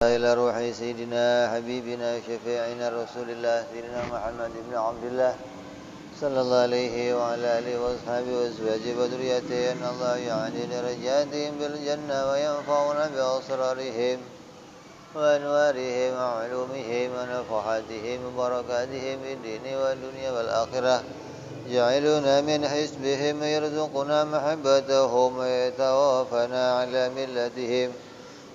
إلى روح سيدنا حبيبنا شفيعنا رسول الله سيدنا محمد بن عبد الله صلى الله عليه وعلى آله وأصحابه وأزواجه وذريته أن الله يعلي درجاتهم بالجنة وينفعنا بأسرارهم وأنوارهم وعلومهم ونفحاتهم وبركاتهم في الدين والدنيا والآخرة جعلنا من حزبهم ويرزقنا محبتهم ويتوافنا على ملتهم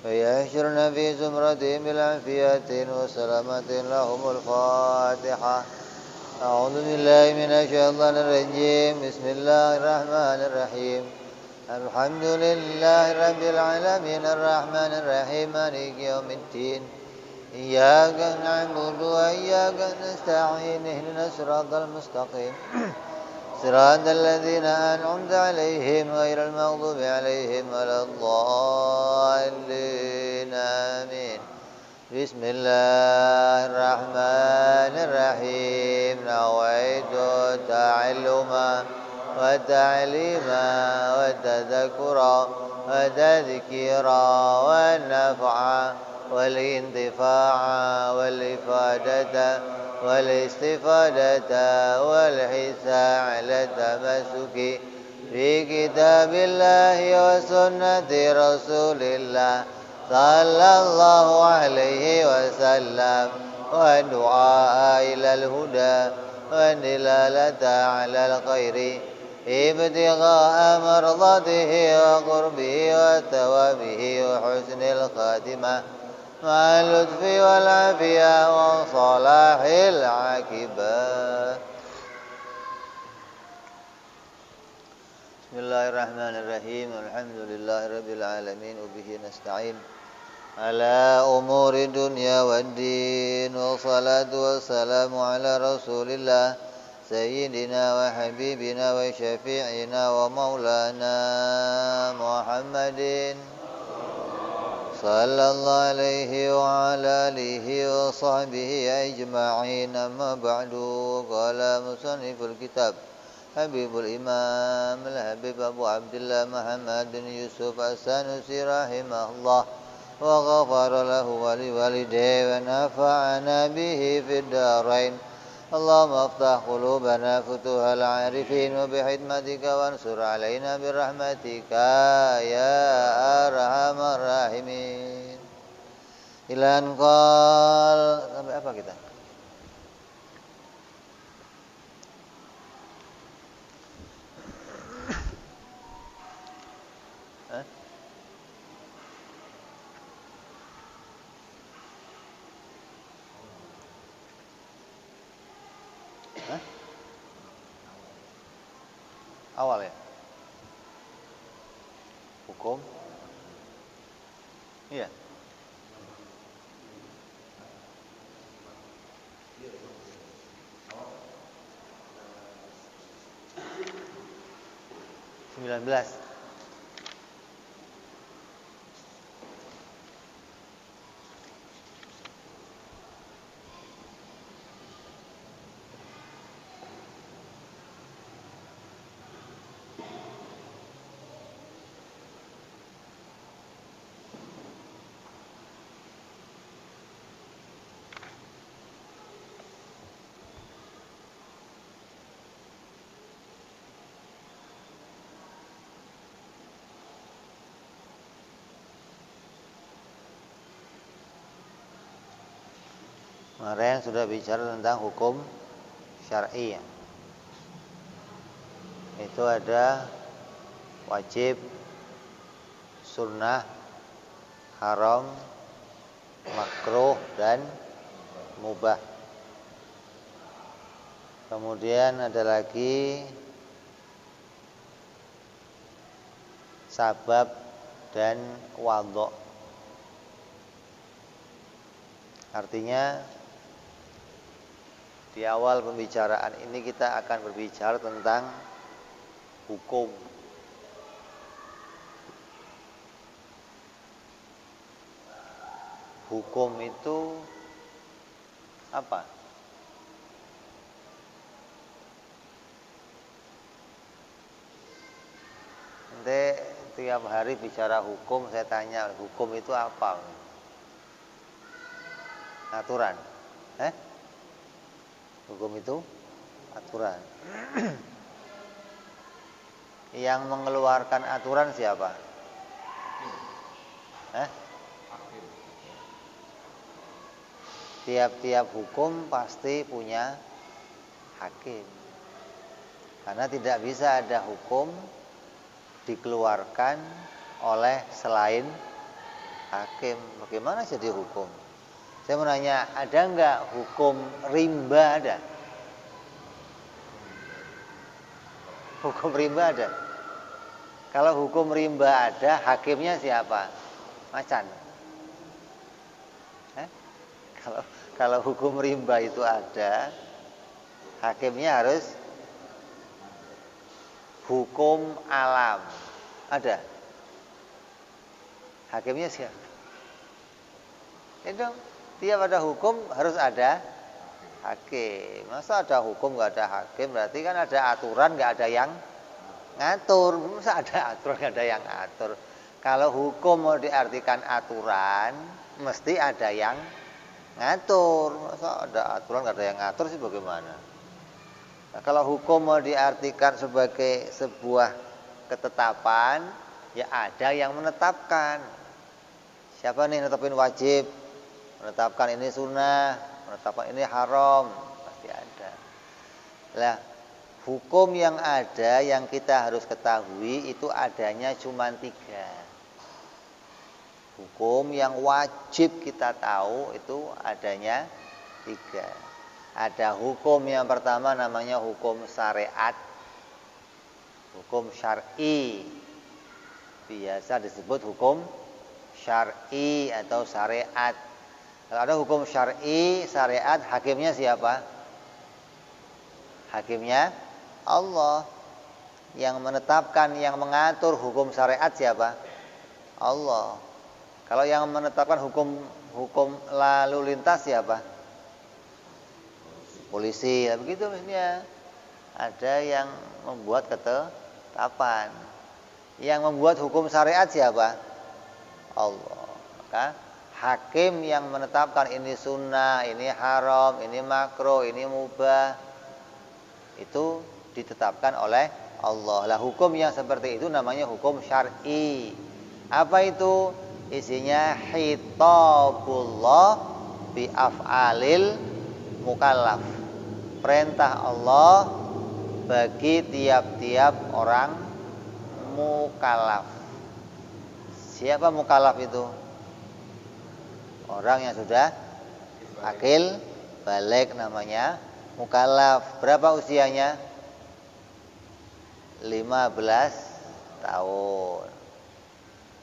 ويحشرنا في زمرتهم بالعافية وسلامة لهم الفاتحة. أعوذ بالله من الشيطان الرجيم. بسم الله الرحمن الرحيم. الحمد لله رب العالمين الرحمن الرحيم مالك يوم الدين. إياك نعبد وإياك نستعين اهدنا الصراط المستقيم صراط الذين أنعمت عليهم غير المغضوب عليهم ولا الضالين آمين. بسم الله الرحمن الرحيم. نويت التعلم والتعليم والتذكر والتذكير والنفع والانتفاع والإفادة والاستفادة والحث على التمسك في كتاب الله وسنة رسول الله صلى الله عليه وسلم والدعاء إلى الهدى والدلالة على الخير ابتغاء مرضاته وقربه وثوابه وحسن الخاتمة مع اللطف والعافية وصلاح العاقبة. بسم الله الرحمن الرحيم. الحمد لله رب العالمين وبه نستعين على أمور الدنيا والدين والصلاة والسلام على رسول الله سيدنا وحبيبنا وشفيعنا ومولانا محمد صلى الله عليه وعلى آله وصحبه أجمعين. أما بعد قال مصنف الكتاب حبيب الإمام الحبيب أبو عبد الله محمد بن يوسف السنوسي رحمه الله وغفر له ولوالديه ونفعنا به في الدارين. اللهم افتح قلوبنا فتوح العارفين وبحكمتك وانصر علينا برحمتك يا أرحم الراحمين. Ilan qal sampai apa kita? Awal ya? Hukum? Iya. Sembilan belas. Kemarin sudah bicara tentang hukum syar'i ya. Itu ada wajib, sunnah, haram, makruh dan mubah. Kemudian ada lagi sabab dan wadho. Artinya di awal pembicaraan ini kita akan berbicara tentang hukum. Hukum itu apa? Nanti tiap hari bicara hukum, saya tanya hukum itu apa? aturan. Hukum itu aturan. Yang mengeluarkan aturan siapa? Tiap-tiap hukum pasti punya hakim. Karena tidak bisa ada hukum dikeluarkan oleh selain hakim. Bagaimana jadi hukum? Saya mau nanya, ada enggak hukum rimba ada? Hukum rimba ada? Kalau hukum rimba ada, hakimnya siapa? Macan. Kalau hukum rimba itu ada, hakimnya harus hukum alam. Ada? Hakimnya siapa? Itu tiap ada hukum harus ada hakim. Masa ada hukum nggak ada hakim? Berarti kan ada aturan nggak ada yang ngatur. Masa ada aturan nggak ada yang ngatur? Kalau hukum mau diartikan aturan, mesti ada yang ngatur. Masa ada aturan nggak ada yang ngatur sih bagaimana? Nah, kalau hukum mau diartikan sebagai sebuah ketetapan, ya ada yang menetapkan. Siapa nih menetapkan wajib, menetapkan ini sunnah, menetapkan ini haram, pasti ada. Lah, hukum yang ada yang kita harus ketahui itu adanya cuma 3. Hukum yang wajib kita tahu itu adanya 3. Ada hukum yang pertama namanya hukum syariat, hukum syar'i, biasa disebut hukum syar'i atau syariat. Kalau ada hukum syar'i, syariat, hakimnya siapa? Hakimnya Allah. Yang menetapkan, yang mengatur hukum syariat siapa? Allah. Kalau yang menetapkan hukum lalu lintas siapa? Polisi. Ya, begitu mestinya. Ada yang membuat ketetapan. Yang membuat hukum syariat siapa? Allah. Maka hakim yang menetapkan ini sunnah, ini haram, ini makruh, ini mubah, itu ditetapkan oleh Allah. Lah hukum yang seperti itu namanya hukum syar'i. Apa itu? Isinya khitabullah bi af'alil mukallaf. Perintah Allah bagi tiap-tiap orang mukallaf. Siapa mukallaf itu? Orang yang sudah akil balik namanya mukallaf. Berapa usianya? 15 tahun.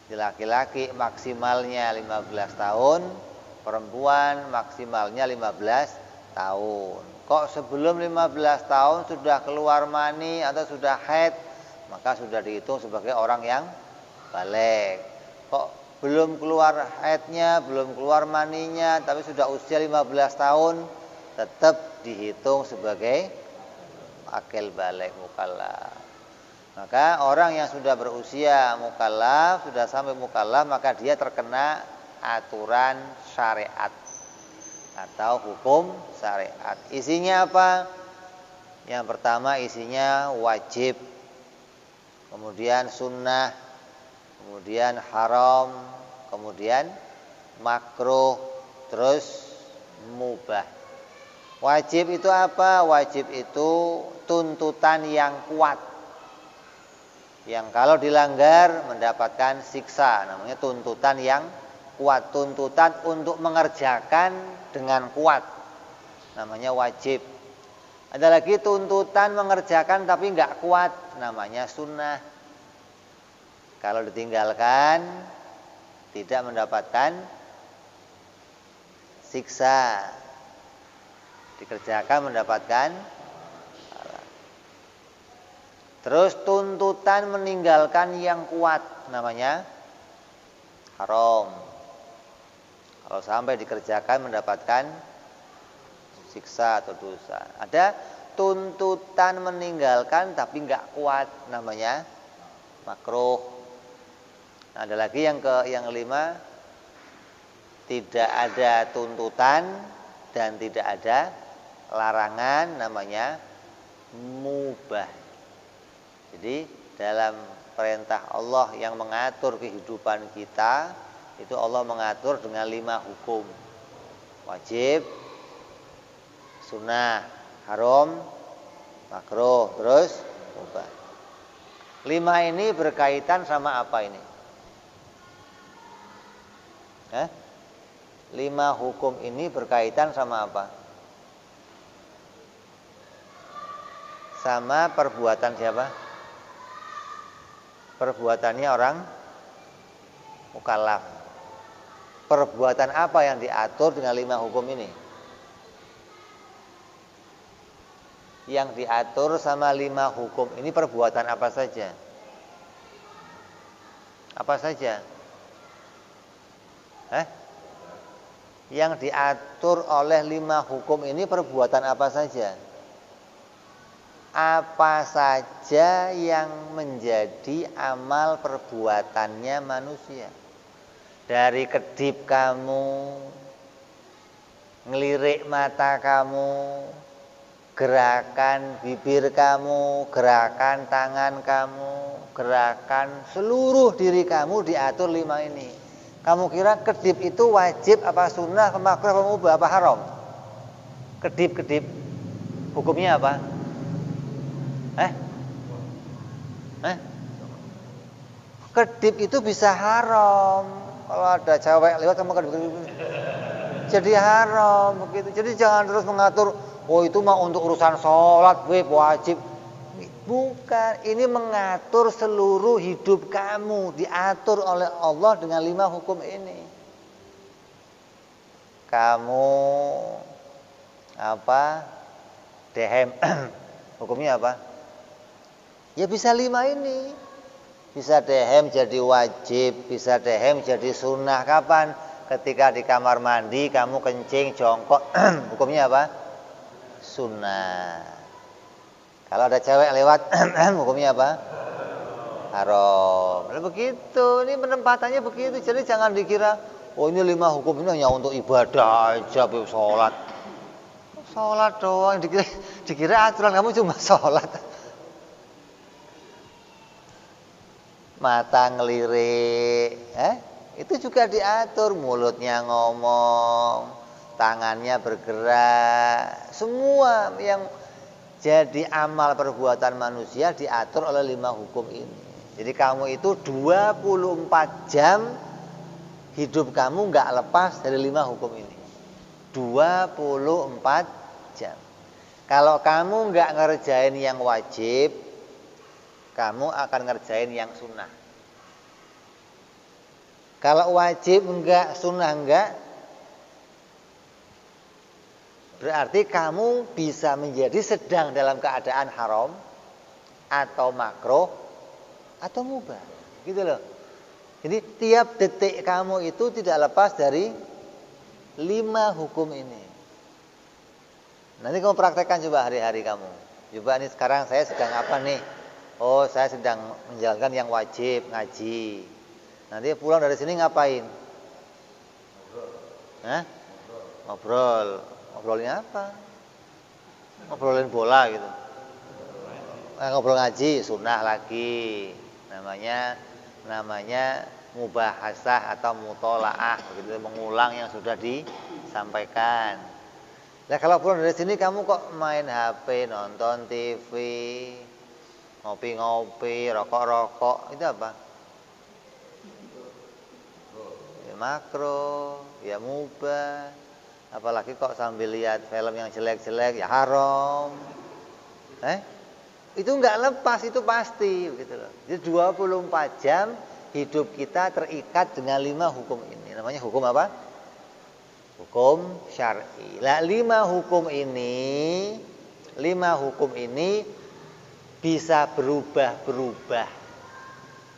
Laki-laki maksimalnya 15 tahun, perempuan maksimalnya 15 tahun. Kok sebelum 15 tahun sudah keluar mani atau sudah haid, maka sudah dihitung sebagai orang yang balik. Kok belum keluar haidnya, belum keluar maninya, tapi sudah usia 15 tahun, tetap dihitung sebagai akil balik mukallaf. Maka orang yang sudah berusia mukallaf, sudah sampai mukallaf, maka dia terkena aturan syariat atau hukum syariat. Isinya apa? Yang pertama isinya wajib, kemudian sunnah, kemudian haram, kemudian makruh, terus mubah. Wajib itu apa? Wajib itu tuntutan yang kuat, yang kalau dilanggar mendapatkan siksa, namanya tuntutan yang kuat. Tuntutan untuk mengerjakan dengan kuat, namanya wajib. Ada lagi tuntutan mengerjakan tapi nggak kuat, namanya sunnah. Kalau ditinggalkan tidak mendapatkan siksa, dikerjakan mendapatkan. Terus tuntutan meninggalkan yang kuat, namanya haram. Kalau sampai dikerjakan mendapatkan siksa atau dosa. Ada tuntutan meninggalkan tapi nggak kuat, namanya makruh. Nah, ada lagi yang kelima, tidak ada tuntutan dan tidak ada larangan, namanya mubah. Jadi dalam perintah Allah yang mengatur kehidupan kita, itu Allah mengatur dengan 5 hukum. Wajib, sunnah, haram, makruh, terus mubah. 5 ini berkaitan sama apa ini? 5 hukum ini berkaitan sama apa? Sama perbuatan siapa? Perbuatannya orang mukallaf. Perbuatan apa yang diatur dengan 5 hukum ini? Yang diatur sama 5 hukum ini perbuatan apa saja? Apa saja? Yang diatur oleh 5 hukum ini perbuatan apa saja? Apa saja yang menjadi amal perbuatannya manusia. Dari kedip kamu, ngelirik mata kamu, gerakan bibir kamu, gerakan tangan kamu, gerakan seluruh diri kamu diatur 5 ini. Kamu kira kedip itu wajib apa sunnah, makruh apa mubah apa haram? Kedip hukumnya apa? Kedip itu bisa haram. Kalau ada cewek lewat kamu kedip jadi haram begitu. Jadi jangan terus mengatur, oh itu mah untuk urusan sholat, wajib. Bukan, ini mengatur seluruh hidup kamu, diatur oleh Allah dengan 5 hukum ini. Kamu dehem hukumnya apa? Ya bisa 5 ini. Bisa dehem jadi wajib, bisa dehem jadi sunnah. Kapan? Ketika di kamar mandi kamu kencing jongkok, hukumnya apa? Sunnah. Kalau ada cewek lewat, hukumnya apa? Haram. Nah, begitu, ini penempatannya begitu. Jadi jangan dikira, oh ini 5 hukum ini hanya untuk ibadah aja, sholat. Sholat doang, dikira aturan kamu cuma sholat. Mata ngelirik, itu juga diatur. Mulutnya ngomong, tangannya bergerak, semua yang jadi amal perbuatan manusia diatur oleh 5 hukum ini. Jadi kamu itu 24 jam hidup kamu nggak lepas dari 5 hukum ini. 24 jam. Kalau kamu nggak ngerjain yang wajib, kamu akan ngerjain yang sunnah. Kalau wajib enggak, sunnah enggak, berarti kamu bisa menjadi sedang dalam keadaan haram atau makruh atau mubah. Gitu loh. Jadi tiap detik kamu itu tidak lepas dari 5 hukum ini. Nanti kamu praktekkan coba hari-hari kamu. Coba nih sekarang saya sedang apa nih? Oh, saya sedang menjalankan yang wajib, ngaji. Nanti pulang dari sini ngapain? Ngobrol. Ngobrolnya apa? Ngobrolin bola gitu. Ngobrol ngaji, sunnah lagi. Namanya mubahasah atau mutolaah, begitu, mengulang yang sudah disampaikan. Nah, kalau pulang dari sini kamu kok main HP, nonton TV, ngopi-ngopi, rokok-rokok, itu apa? Ya makruh, ya mubah. Apalagi kok sambil lihat film yang jelek-jelek, ya haram. Itu enggak lepas, itu pasti begitu loh. Jadi 24 jam hidup kita terikat dengan 5 hukum ini. Namanya hukum apa? Hukum syar'i. Lah 5 hukum ini bisa berubah-berubah.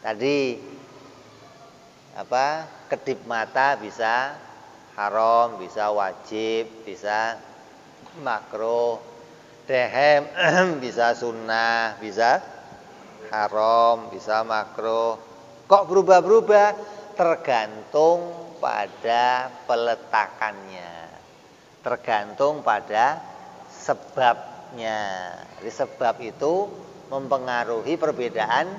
Tadi kedip mata bisa haram, bisa wajib, bisa makruh. Dehem bisa sunnah, bisa haram, bisa makruh. Kok berubah-berubah? tergantung pada peletakannya, tergantung pada sebabnya. Jadi sebab itu mempengaruhi perbedaan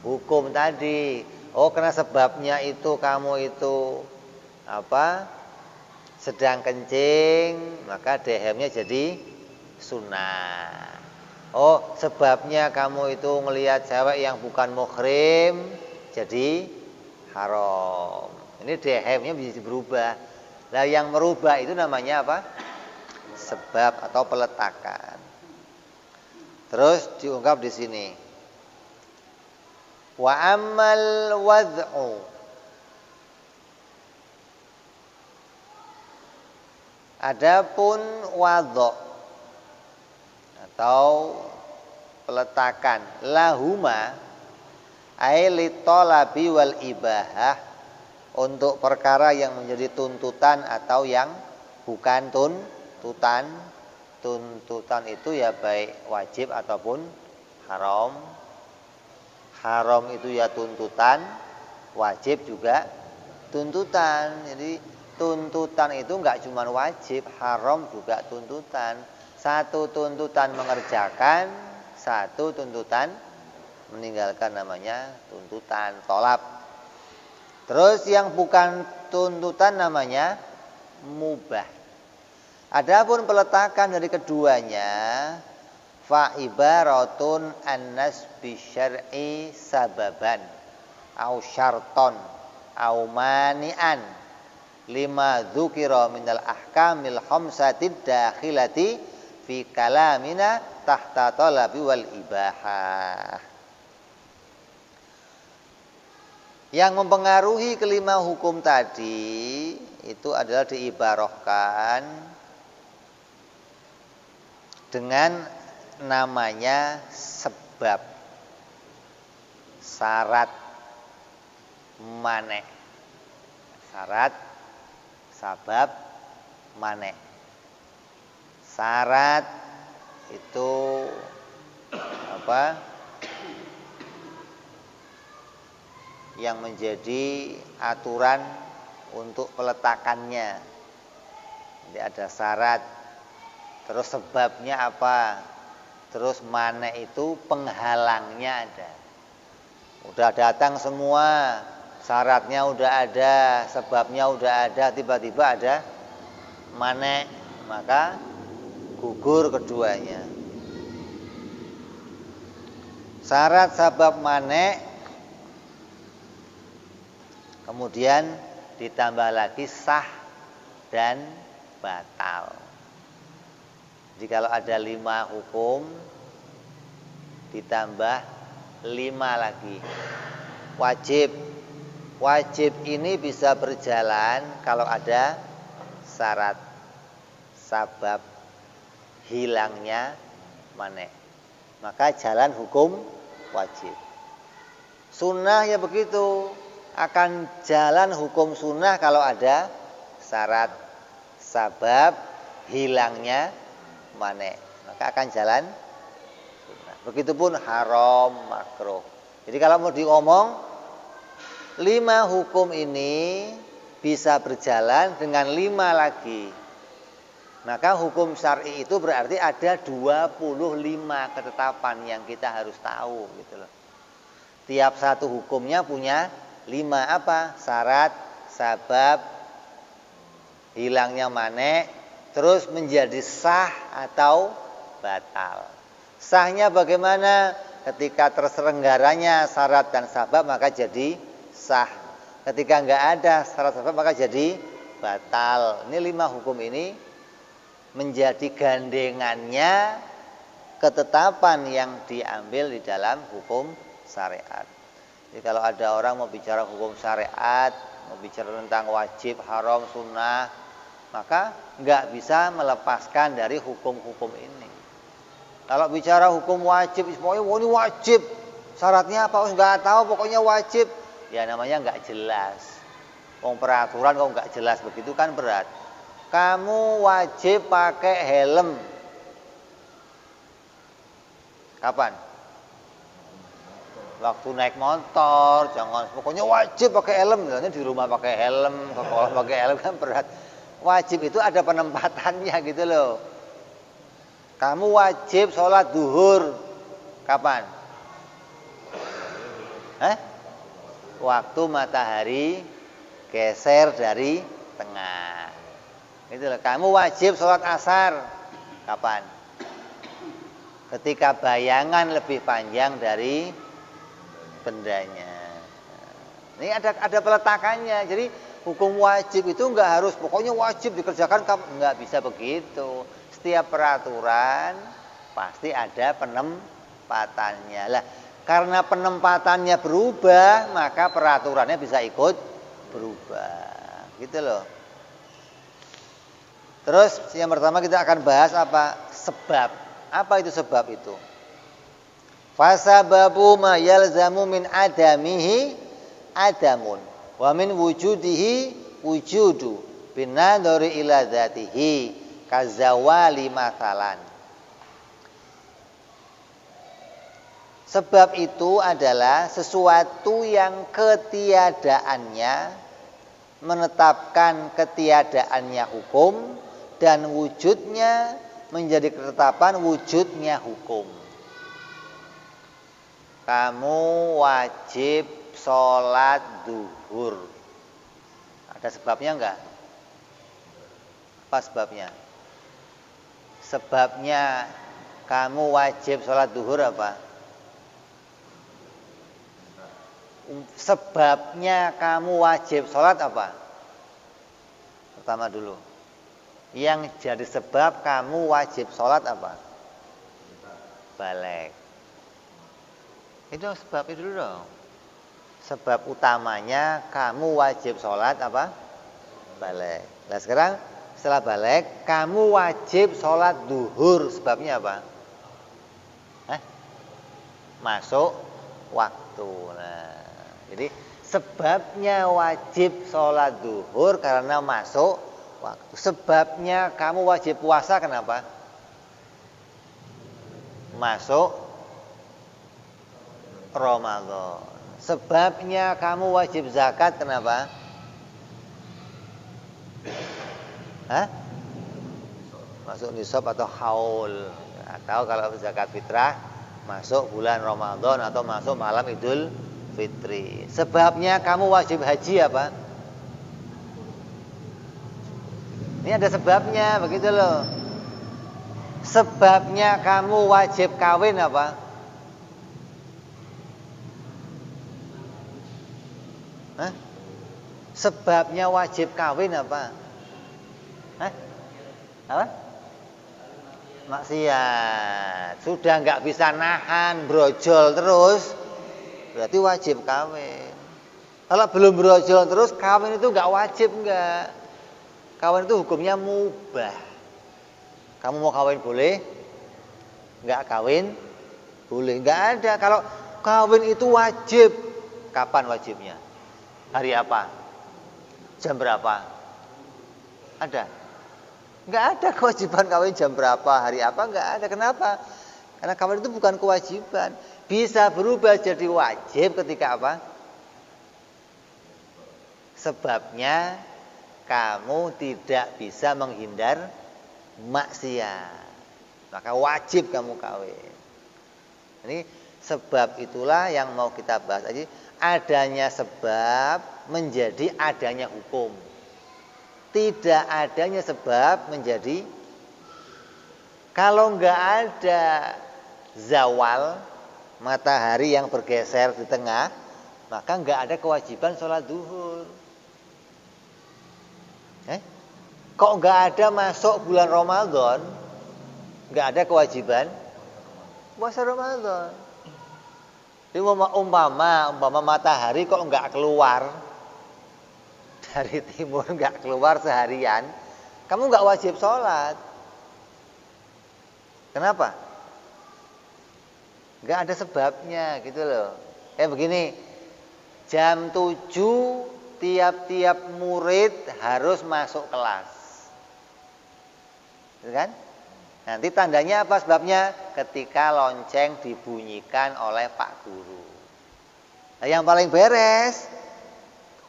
hukum tadi. Oh, karena sebabnya itu kamu itu sedang kencing, maka dehemnya jadi sunnah. Oh, sebabnya kamu itu ngelihat cewek yang bukan muhrim, jadi haram. Ini dehemnya bisa berubah. Nah, yang merubah itu namanya apa? Sebab atau peletakan. Terus diungkap di sini. Wa amal wad'u. Adapun wadhu atau peletakan lahuma ai litolabi wal ibahah, untuk perkara yang menjadi tuntutan atau yang bukan tuntutan. Tuntutan itu ya baik wajib ataupun haram. Haram itu ya tuntutan, wajib juga tuntutan. Jadi tuntutan itu enggak cuma wajib, haram juga tuntutan. Satu tuntutan mengerjakan, satu tuntutan meninggalkan, namanya tuntutan tolab. Terus yang bukan tuntutan namanya mubah. Adapun peletakan dari keduanya, fa ibaratun annas bi syar'i sababan au syarton au mani'an lima dzukira minal ahkamil khamsatid dakhilati fi kalamina tahta talabi wal ibahah. Yang mempengaruhi kelima hukum tadi itu adalah diibarahkan dengan namanya sebab, syarat, mane. Syarat, sabab, mane. Syarat itu yang menjadi aturan untuk peletakannya. Jadi ada syarat, terus sebabnya apa, terus mane itu penghalangnya ada. Udah datang semua, syaratnya udah ada, sebabnya udah ada, tiba-tiba ada mane, maka gugur keduanya. Syarat, sabab, mane, kemudian ditambah lagi sah dan batal. Jadi kalau ada 5 hukum, ditambah 5 lagi. Wajib. Wajib ini bisa berjalan kalau ada syarat, sabab, hilangnya mane. Maka jalan hukum wajib. Sunnah ya begitu. Akan jalan hukum sunnah kalau ada syarat, sabab, hilangnya mane, maka akan jalan sunnah. Begitupun haram, makruh. Jadi kalau mau diomong 5 hukum ini bisa berjalan dengan 5 lagi, maka hukum syar'i itu berarti ada 25 ketetapan yang kita harus tahu gitu loh. Tiap satu hukumnya punya 5 apa? Syarat, sabab, hilangnya mane, terus menjadi sah atau batal. Sahnya bagaimana? Ketika terselenggaranya syarat dan sabab maka jadi sah. Ketika enggak ada syarat sabab maka jadi batal. Ini 5 hukum ini menjadi gandengannya ketetapan yang diambil di dalam hukum syariat. Jadi kalau ada orang mau bicara hukum syariat, mau bicara tentang wajib, haram, sunnah, maka nggak bisa melepaskan dari hukum-hukum ini. Kalau bicara hukum wajib, pokoknya ini wajib, syaratnya apa? Nggak tahu, pokoknya wajib. Ya namanya nggak jelas. Peraturan kalau nggak jelas begitu kan berat. Kamu wajib pakai helm. Kapan? waktu naik motor, jangan pokoknya wajib pakai helm. Misalnya di rumah pakai helm, ke sekolah pakai helm kan berat. Wajib itu ada penempatannya gitu loh. Kamu wajib sholat duhur kapan? Waktu matahari geser dari tengah. Gitu loh. Kamu wajib sholat asar kapan? Ketika bayangan lebih panjang dari bendanya. Ini ada peletakannya. Jadi hukum wajib itu enggak harus pokoknya wajib dikerjakan, enggak bisa begitu. Setiap peraturan pasti ada penempatannya. Lah, karena penempatannya berubah, maka peraturannya bisa ikut berubah. Gitu loh. Terus yang pertama kita akan bahas apa? Sebab. Apa itu sebab itu? Fasababu ma yalzamu min adamihi adamun wa min wujudihi wujudu binadhari ila dzatihi kazawali mathalan. Sebab itu adalah sesuatu yang ketiadaannya menetapkan ketiadaannya hukum dan wujudnya menjadi ketetapan wujudnya hukum. Kamu wajib sholat duhur. Ada sebabnya enggak? Apa sebabnya? Sebabnya kamu wajib sholat duhur apa? Sebabnya kamu wajib sholat apa? Pertama dulu. Yang jadi sebab kamu wajib sholat apa? Balik. Itu sebab itu dulu dong. Sebab utamanya kamu wajib sholat apa? Balik. Nah sekarang setelah balik kamu wajib sholat duhur. Sebabnya apa? Masuk waktu. Nah, jadi sebabnya wajib sholat duhur karena masuk waktu. Sebabnya kamu wajib puasa kenapa? Masuk Ramadan. Sebabnya kamu wajib zakat kenapa? Masuk nisab atau haul. Atau kalau zakat fitrah masuk bulan Ramadan atau masuk malam Idul Fitri. Sebabnya kamu wajib haji apa? Ini ada sebabnya, begitu loh. Sebabnya kamu wajib kawin apa? Sebabnya wajib kawin apa? Apa? Maksiat. Sudah nggak bisa nahan, brojol terus, berarti wajib kawin. Kalau belum brojol terus, kawin itu nggak wajib, nggak. Kawin itu hukumnya mubah. Kamu mau kawin boleh, nggak kawin boleh, nggak ada. Kalau kawin itu wajib, kapan wajibnya? Hari apa? Jam berapa? Ada? Nggak ada kewajiban kawin jam berapa, hari apa, nggak ada. Kenapa? Karena kawin itu bukan kewajiban. Bisa berubah jadi wajib ketika apa? Sebabnya kamu tidak bisa menghindar maksiat. Maka wajib kamu kawin. Ini sebab itulah yang mau kita bahas. Jadi adanya sebab menjadi adanya hukum. Tidak adanya sebab menjadi, kalau nggak ada zawal matahari yang bergeser di tengah, maka nggak ada kewajiban sholat duhur. Kok nggak ada masuk bulan Ramadan, nggak ada kewajiban puasa Ramadan. Jadi umpama matahari kok nggak keluar dari timur, nggak keluar seharian, kamu nggak wajib sholat. Kenapa? Nggak ada sebabnya gitu loh. Begini, jam 7 tiap-tiap murid harus masuk kelas, gitu kan? Nanti tandanya apa sebabnya? Ketika lonceng dibunyikan oleh Pak Guru. Nah, yang paling beres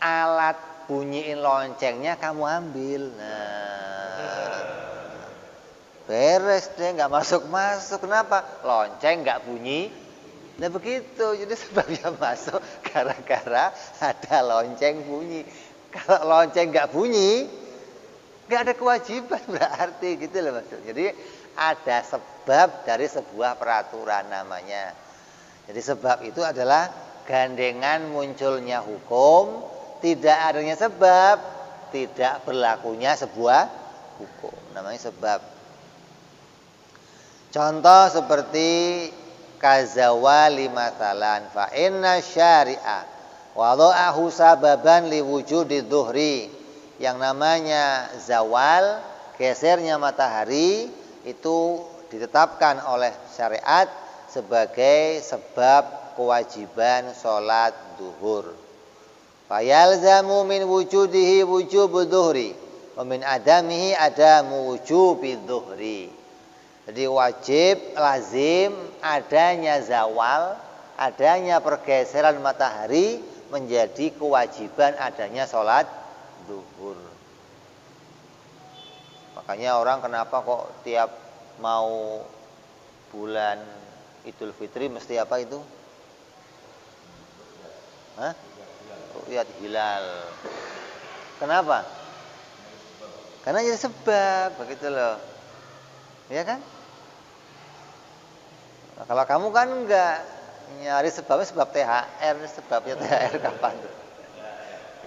alat bunyiin loncengnya kamu ambil. Nah, beres deh, nggak masuk. Kenapa? Lonceng nggak bunyi. Nah begitu, jadi sebabnya masuk gara-gara ada lonceng bunyi. Kalau lonceng nggak bunyi, nggak ada kewajiban berarti gitu loh maksud. Jadi ada sebab dari sebuah peraturan namanya. Jadi sebab itu adalah gandengan munculnya hukum, tidak adanya sebab, tidak berlakunya sebuah hukum. Namanya sebab. Contoh seperti kazawali mathalan fa inna syari'a wada'ahu sababan liwujudi dhuhri. Yang namanya zawal, gesernya matahari, itu ditetapkan oleh syariat sebagai sebab kewajiban sholat duhur. Fayalzamu min wujudihi wujubu dhuhri wa min adamihi adamu wujubi dhuhri. Jadi wajib, lazim adanya zawal, adanya pergeseran matahari menjadi kewajiban adanya sholat duhur. Makanya orang kenapa kok tiap mau bulan Idul Fitri mesti apa itu? Ru'yat hilal. Kenapa? Karena jadi sebab, begitu loh. Ya kan? Nah, kalau kamu kan enggak nyari sebabnya sebab THR, sebabnya THR kapan tuh?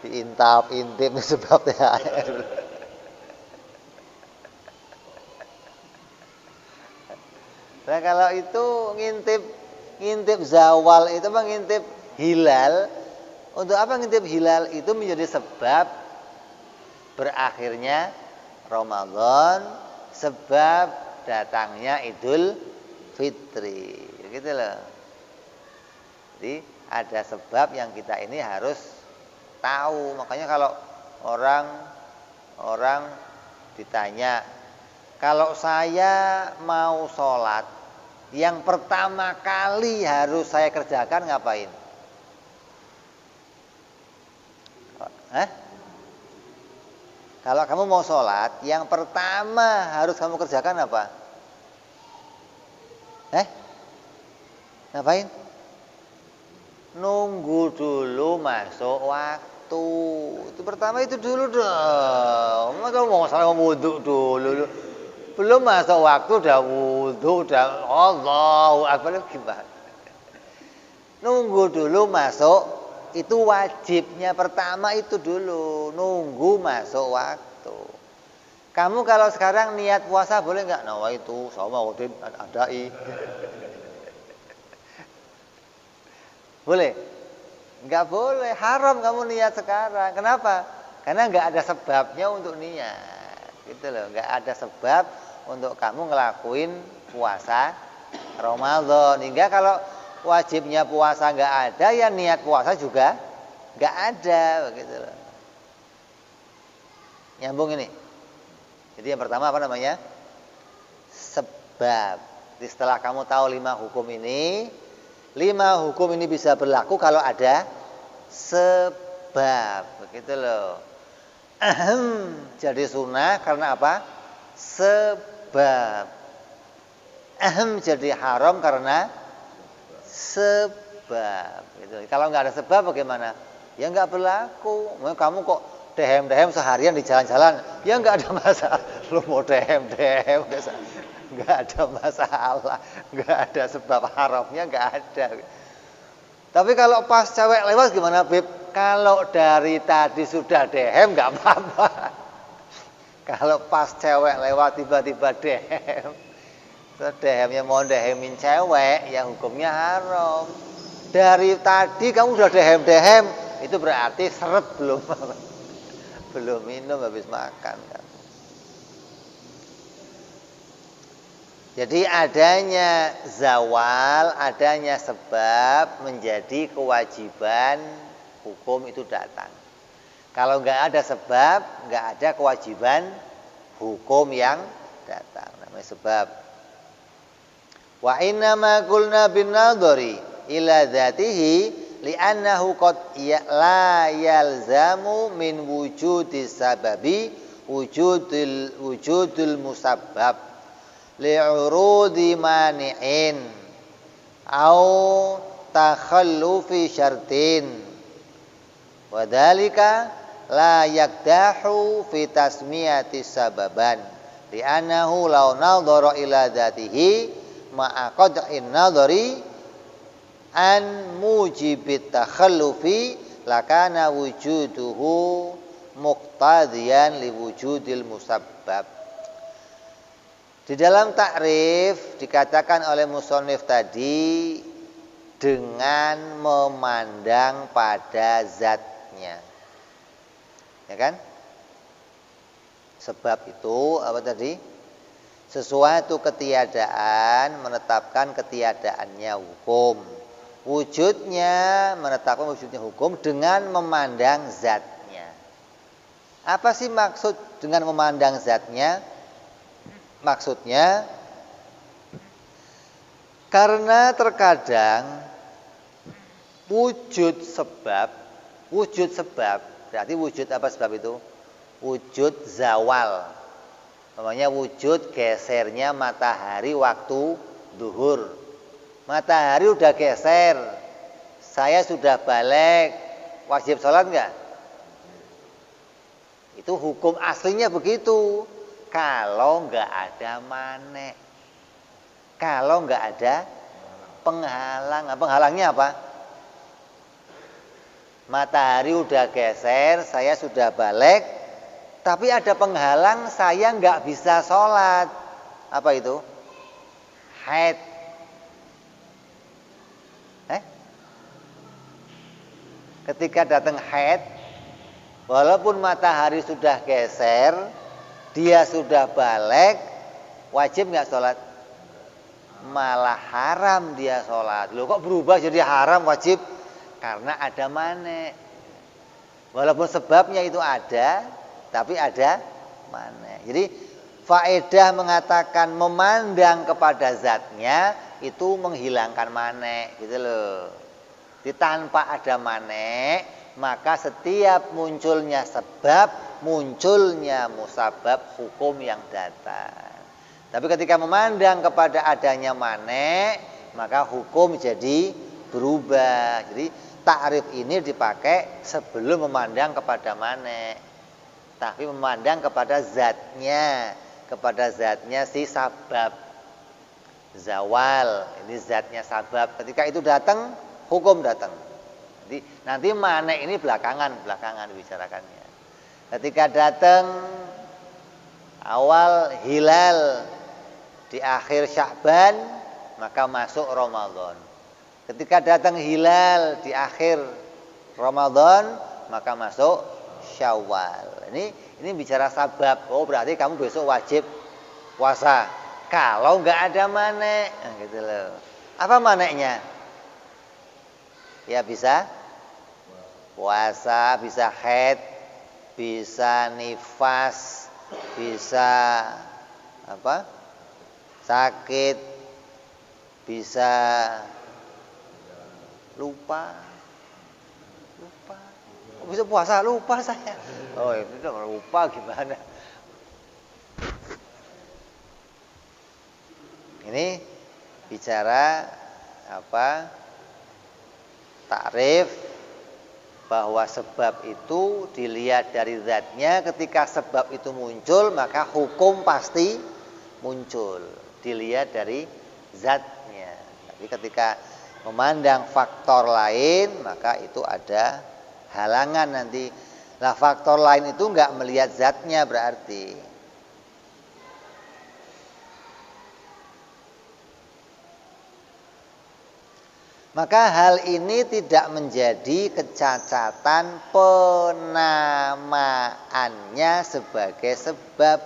Diintip sebab THR. Nah kalau itu ngintip zawal itu ngintip hilal. Untuk apa ngintip hilal? Itu menjadi sebab berakhirnya Ramadan, sebab datangnya Idul Fitri, gitu loh. Jadi ada sebab yang kita ini harus tahu. Makanya kalau orang ditanya, kalau saya mau sholat, yang pertama kali harus saya kerjakan ngapain? Kalau kamu mau sholat, yang pertama harus kamu kerjakan apa? Ngapain? Nunggu dulu masuk waktu. Itu pertama itu dulu dong. Masa mau sholat wudhu dulu. Belum masuk waktu udah wudhu, udah Allahu Akbar, gimana? Nunggu dulu masuk. Itu wajibnya pertama itu dulu, nunggu masuk waktu. Kamu kalau sekarang niat puasa boleh nggak? Nah itu sama Udin adai. Boleh? Nggak boleh, haram kamu niat sekarang. Kenapa? Karena nggak ada sebabnya untuk niat, gitu loh. Nggak ada sebab untuk kamu ngelakuin puasa Ramadan. Hingga kalau wajibnya puasa nggak ada, ya niat puasa juga nggak ada, begitu loh. Nyambung ini. Jadi yang pertama apa namanya? Sebab. Jadi setelah kamu tahu 5 hukum ini, 5 hukum ini bisa berlaku kalau ada sebab, begitu loh. Jadi sunnah karena apa? Sebab. Jadi haram karena sebab. Gitu. Kalau nggak ada sebab bagaimana? Ya nggak berlaku. Kamu kok dehem seharian di jalan-jalan, ya nggak ada masalah. Lu mau dehem nggak ada masalah, nggak ada sebab haramnya, nggak ada. Tapi kalau pas cewek lewat gimana, Beb? Kalau dari tadi sudah dehem nggak apa-apa. Kalau pas cewek lewat tiba-tiba dehemnya mau dehemin cewek, ya hukumnya haram. Dari tadi kamu sudah dehem, itu berarti seret belum minum habis makan kan. Jadi adanya zawal, adanya sebab menjadi kewajiban hukum itu datang. Kalau nggak ada sebab, nggak ada kewajiban hukum yang datang. Namanya sebab. Wa inna ma qulna bin nadhari ila dzatihi li'annahu qad la yalzamu min wujudis sababi wujudul musabbab li'urudi mani'in au takhallufi syartin wa dzalika la yakdahu fi tasmiyati sababan li'annahu law nadhara ila dzatihi ma'a qad'in nadhari an mujibit takhallufi lakana wujuduhu muqtadiyan liwujudil musabbab. Di dalam takrif dikatakan oleh musannif tadi dengan memandang pada zatnya, ya kan? Sebab itu apa tadi? Sesuatu ketiadaan menetapkan ketiadaannya hukum. Wujudnya menetapkan wujudnya hukum dengan memandang zatnya. Apa sih maksud dengan memandang zatnya? Maksudnya karena terkadang wujud sebab berarti wujud apa sebab itu? Wujud zawal. Namanya wujud gesernya matahari waktu duhur. Matahari udah geser, saya sudah balik, wajib sholat enggak? Itu hukum aslinya begitu. Kalau enggak ada manek, kalau enggak ada penghalang. Penghalangnya apa? Matahari udah geser, saya sudah balik, tapi ada penghalang, saya enggak bisa sholat. Apa itu? Haid. Ketika datang haid, walaupun matahari sudah geser, dia sudah balik, wajib nggak sholat? Malah haram dia sholat. Loh kok berubah jadi haram wajib? Karena ada manek. Walaupun sebabnya itu ada, tapi ada manek. Jadi faedah mengatakan memandang kepada zatnya itu menghilangkan manek, gitu loh. Jadi tanpa ada manek, maka setiap munculnya sebab, munculnya musabab hukum yang datang. Tapi ketika memandang kepada adanya manek, maka hukum jadi berubah. Jadi takrif ini dipakai sebelum memandang kepada manek, tapi memandang kepada zatnya si sabab. Zawal, ini zatnya sabab. Ketika itu datang, hukum datang. Jadi nanti manek ini belakangan dibicarakannya. Ketika datang awal hilal di akhir Sya'ban, maka masuk Ramadan. Ketika datang hilal di akhir Ramadan, maka masuk Syawal. Ini bicara sabab. Oh, berarti kamu besok wajib puasa. Kalau enggak ada manek, nah, gitu loh. Apa maneknya? Ya bisa puasa, bisa haid, bisa nifas, bisa apa? Sakit, bisa lupa. Bisa puasa lupa saya. Oh, itu lupa gimana? Ini bicara apa? Takrif bahwa sebab itu dilihat dari zatnya. Ketika sebab itu muncul, maka hukum pasti muncul. Dilihat dari zatnya. Tapi ketika memandang faktor lain, maka itu ada halangan nanti. Lah faktor lain itu enggak melihat zatnya berarti. Maka hal ini tidak menjadi kecacatan penamaannya sebagai sebab.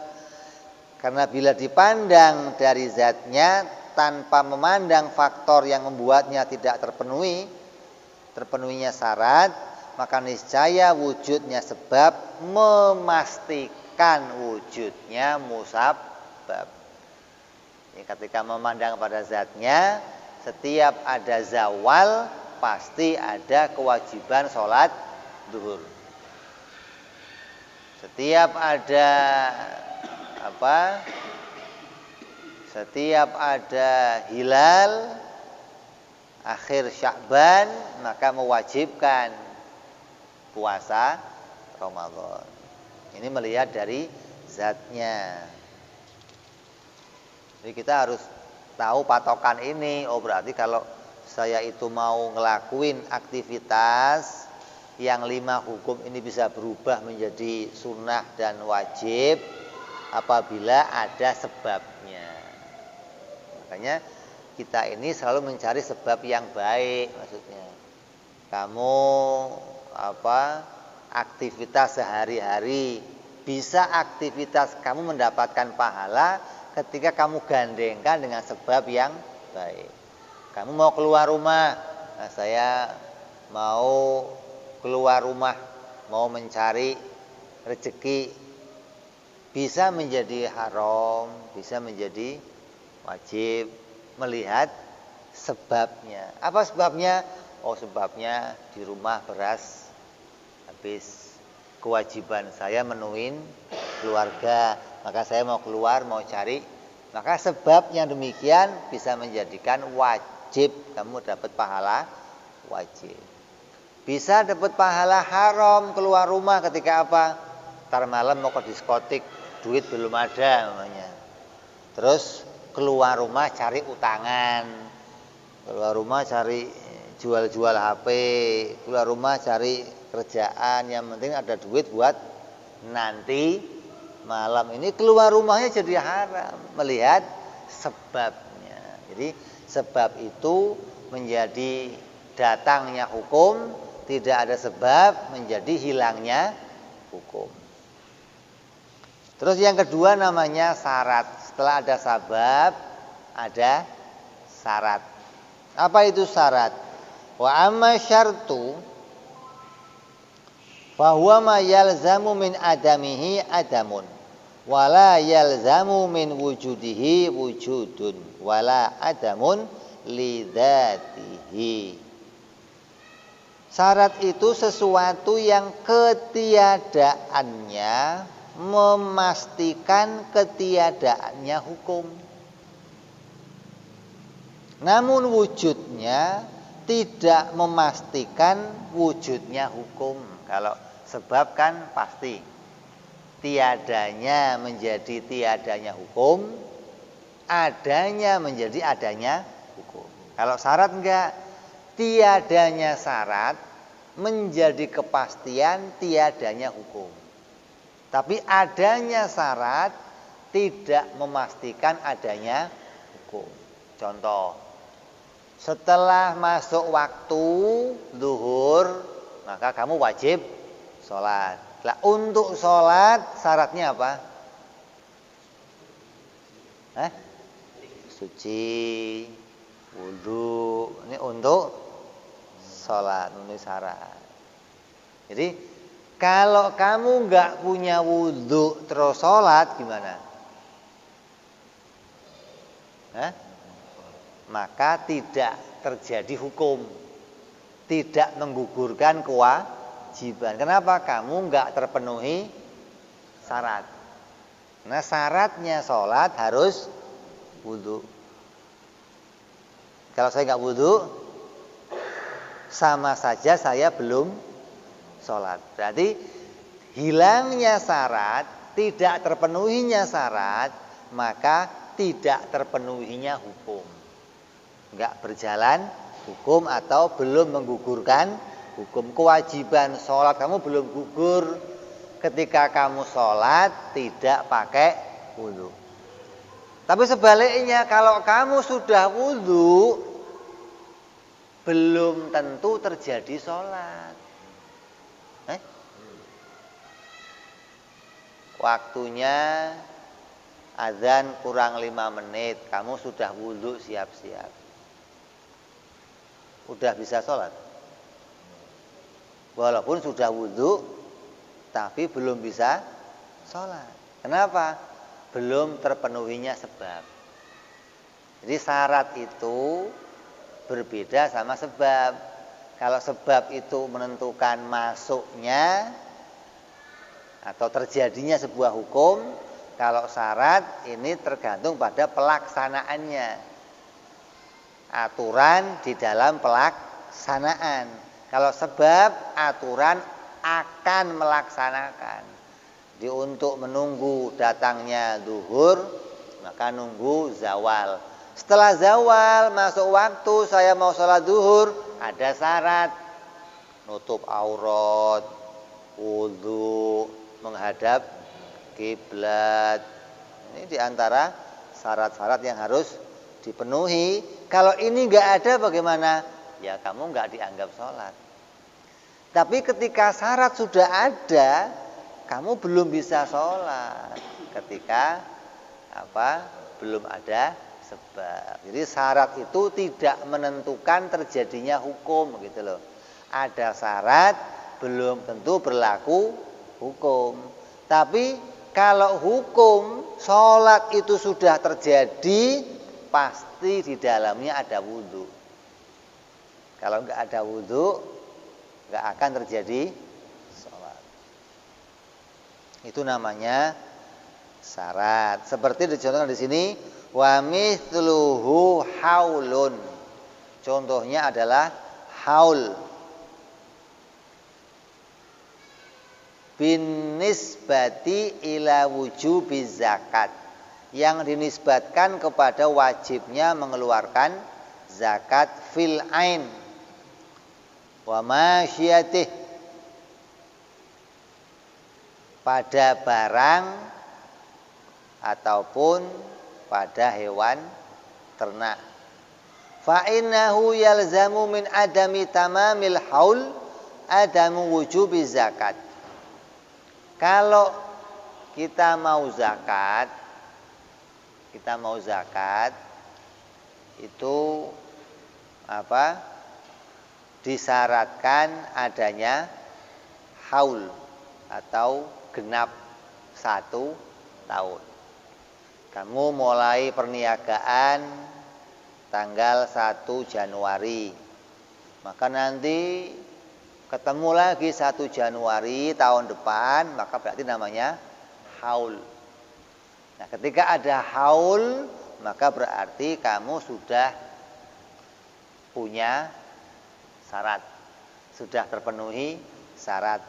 Karena bila dipandang dari zatnya tanpa memandang faktor yang membuatnya tidak terpenuhinya syarat, maka niscaya wujudnya sebab memastikan wujudnya musabbab. Ketika memandang pada zatnya, setiap ada zawal pasti ada kewajiban sholat duhur. Setiap ada Setiap ada hilal akhir Sya'ban maka mewajibkan puasa Ramadan. Ini melihat dari zatnya. Jadi kita harus tahu patokan ini. Oh berarti kalau saya itu mau ngelakuin aktivitas yang 5 hukum ini bisa berubah menjadi sunnah dan wajib apabila ada sebabnya. Makanya kita ini selalu mencari sebab yang baik, maksudnya. Kamu aktivitas sehari-hari, bisa aktivitas kamu mendapatkan pahala ketika kamu gandengkan dengan sebab yang baik. Kamu mau keluar rumah, nah saya mau keluar rumah, mau mencari rezeki, bisa menjadi haram, bisa menjadi wajib melihat sebabnya. Apa sebabnya? Oh sebabnya di rumah beras habis, kewajiban saya menuin keluarga, maka saya mau keluar, mau cari. Maka sebab yang demikian bisa menjadikan wajib kamu dapat pahala wajib. Bisa dapat pahala haram keluar rumah ketika apa? Ntar malam mau ke diskotik, duit belum ada namanya. Terus keluar rumah cari utangan, keluar rumah cari jual-jual HP, keluar rumah cari kerjaan, yang penting ada duit buat nanti malam ini keluar rumahnya jadi haram. Melihat sebabnya. Jadi sebab itu menjadi datangnya hukum, tidak ada sebab menjadi hilangnya hukum. Terus yang kedua namanya syarat. Setelah ada sabab, ada syarat. Apa itu syarat? Wa amma syartu fa huwa ma yalzamu min adamihi adamun wala yalzamu min wujudihi wujudun wala adamun lidzatihi. Syarat itu sesuatu yang ketiadaannya memastikan ketiadaannya hukum. Namun wujudnya tidak memastikan wujudnya hukum. Kalau sebab kan pasti, tiadanya menjadi tiadanya hukum, adanya menjadi adanya hukum. Kalau syarat enggak, tiadanya syarat menjadi kepastian tiadanya hukum. Tapi adanya syarat tidak memastikan adanya hukum. Contoh, setelah masuk waktu zuhur, maka kamu wajib sholat. Nah, untuk sholat syaratnya apa? Suci, wudu. Ini untuk sholat, ini syarat. Jadi kalau kamu nggak punya wudu terus sholat gimana? Maka tidak terjadi hukum, tidak menggugurkan kewajiban. Kenapa? Kamu nggak terpenuhi syarat. Nah syaratnya sholat harus wudu. Kalau saya nggak wudu, sama saja saya belum sholat. Berarti hilangnya syarat, tidak terpenuhinya syarat, maka tidak terpenuhinya hukum. Enggak berjalan hukum atau belum menggugurkan hukum. Kewajiban sholat kamu belum gugur ketika kamu sholat tidak pakai wudu. Tapi sebaliknya kalau kamu sudah wudu belum tentu terjadi sholat. Waktunya azan kurang 5 menit, kamu sudah wudu siap-siap. Udah bisa sholat. Walaupun sudah wudu, tapi belum bisa sholat. Kenapa? Belum terpenuhinya sebab. Jadi syarat itu berbeda sama sebab. Kalau sebab itu menentukan masuknya atau terjadinya sebuah hukum, kalau syarat ini tergantung pada pelaksanaannya. Aturan di dalam pelaksanaan. Kalau sebab, aturan akan melaksanakan. Jadi untuk menunggu datangnya zuhur, maka nunggu zawal. Setelah zawal masuk waktu saya mau sholat zuhur, ada syarat. Nutup aurat, wudu, menghadap kiblat. Ini diantara syarat-syarat yang harus dipenuhi. Kalau ini enggak ada bagaimana? Ya kamu enggak dianggap sholat. Tapi ketika syarat sudah ada, kamu belum bisa sholat. Ketika belum ada sebab. Jadi syarat itu tidak menentukan terjadinya hukum gitu loh. Ada syarat belum tentu berlaku hukum. Tapi kalau hukum sholat itu sudah terjadi, pasti di dalamnya ada wudhu. Kalau nggak ada wudhu, nggak akan terjadi sholat. Itu namanya syarat. Seperti dicontohkan di sini, wa mithluhu haulun. Contohnya adalah haul. Bin nisbati ila wujubiz zakat, yang dinisbatkan kepada wajibnya mengeluarkan zakat fil ain wa masyiyatih, pada barang ataupun pada hewan ternak. Fa innahu yalzamu min adami tamamil haul adamu wujubiz zakat. Kalau kita mau zakat itu disyaratkan adanya haul atau genap 1 tahun. Kamu mulai perniagaan tanggal 1 Januari. Maka nanti ketemu lagi 1 Januari tahun depan, maka berarti namanya haul. Nah, ketika ada haul, maka berarti kamu sudah punya syarat, sudah terpenuhi syarat.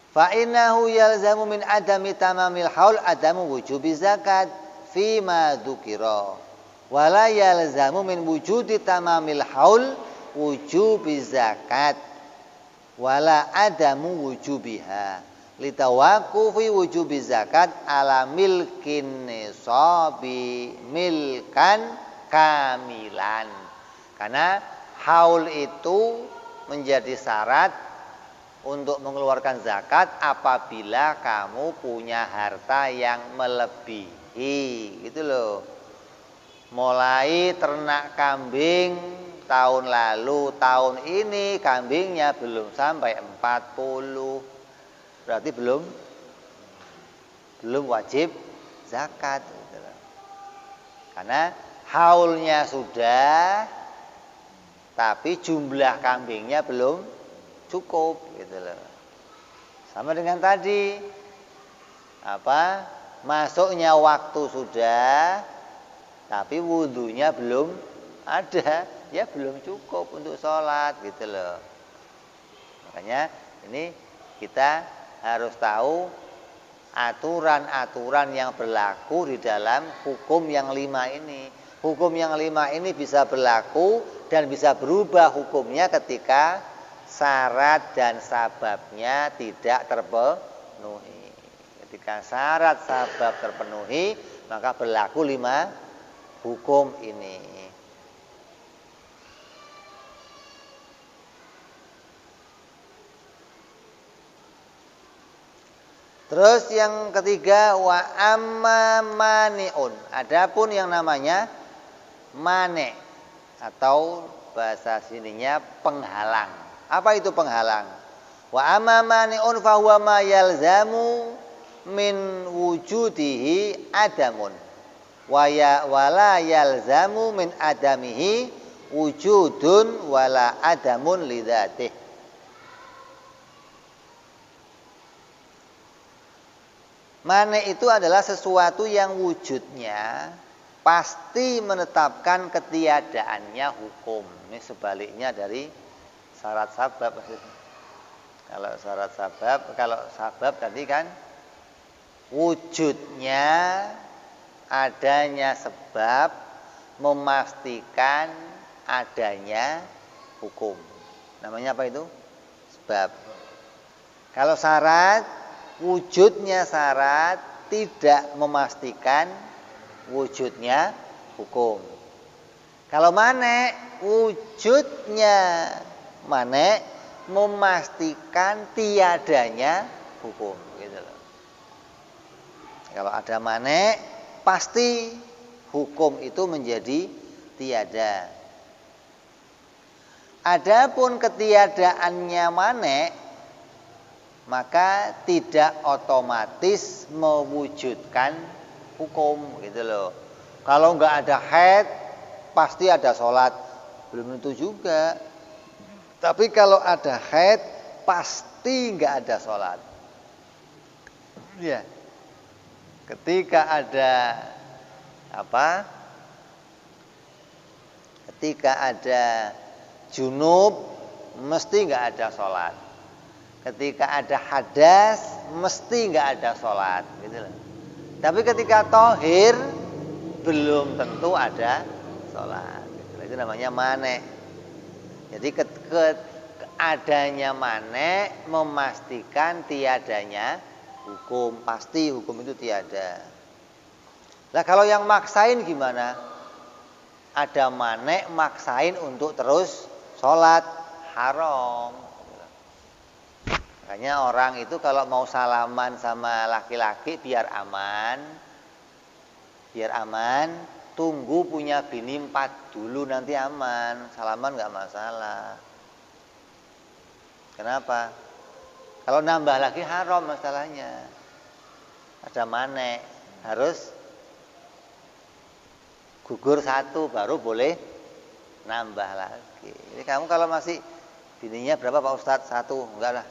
Fa innahu yalzamu min adami tamamil haul adamu wujubi zakat fi ma dzukira. Wala yalzamu min wujudi tamamil haul wujubi zakat wala adamu wujubiha litawaqufi wujubi zakat ala milkin nisabi milkan kamilan. Karena haul itu menjadi syarat untuk mengeluarkan zakat apabila kamu punya harta yang melebihi, gitu loh. Mulai ternak kambing tahun lalu, tahun ini kambingnya belum sampai 40. Berarti belum wajib zakat. Karena haulnya sudah, tapi jumlah kambingnya belum cukup, gitu loh. Sama dengan tadi, masuknya waktu sudah, tapi wudhunya belum ada, ya belum cukup untuk sholat, gitu loh. Makanya ini kita harus tahu aturan-aturan yang berlaku di dalam hukum yang 5 ini. Hukum yang 5 ini bisa berlaku dan bisa berubah hukumnya ketika syarat dan sababnya tidak terpenuhi. Ketika syarat sabab terpenuhi, maka berlaku 5 hukum ini. Terus yang ketiga, wa amma mani'un. Adapun yang namanya mane atau bahasa sininya penghalang. Apa itu penghalang? Wa amma mani'un fa huwa ma yalzamu min wujudihi adamun. Wala yalzamu min adamihi wujudun wala adamun lidzatih. Mane itu adalah sesuatu yang wujudnya pasti menetapkan ketiadaannya hukum. Ini sebaliknya dari syarat sabab. Kalau syarat sabab, kalau sabab tadi kan wujudnya adanya sebab memastikan adanya hukum. Namanya apa itu? Sebab. Kalau syarat, wujudnya syarat tidak memastikan wujudnya hukum. Kalau mane, wujudnya mane memastikan tiadanya hukum, gitu loh. Kalau ada mane, pasti hukum itu menjadi tiada. Adapun ketiadaannya mane, maka tidak otomatis mewujudkan hukum, gitu loh. Kalau nggak ada haid, pasti ada sholat, belum tentu juga. Tapi kalau ada haid, pasti nggak ada sholat. Ya. Ketika ada apa? Ketika ada junub, mesti nggak ada sholat. Ketika ada hadas, mesti nggak ada sholat, gitu loh. Tapi ketika tohir, belum tentu ada sholat. Itu namanya mane. Jadi adanya mane memastikan tiadanya hukum. Pasti hukum itu tiada. Nah kalau yang maksain gimana? Ada mane maksain untuk terus sholat, haram. Makanya orang itu kalau mau salaman sama laki-laki biar aman, tunggu punya bini 4 dulu, nanti aman, salaman nggak masalah. Kenapa? Kalau nambah lagi haram masalahnya. Ada mane, harus gugur 1 baru boleh nambah lagi. Jadi kamu kalau masih bininya berapa Pak Ustadz? 1, enggak lah.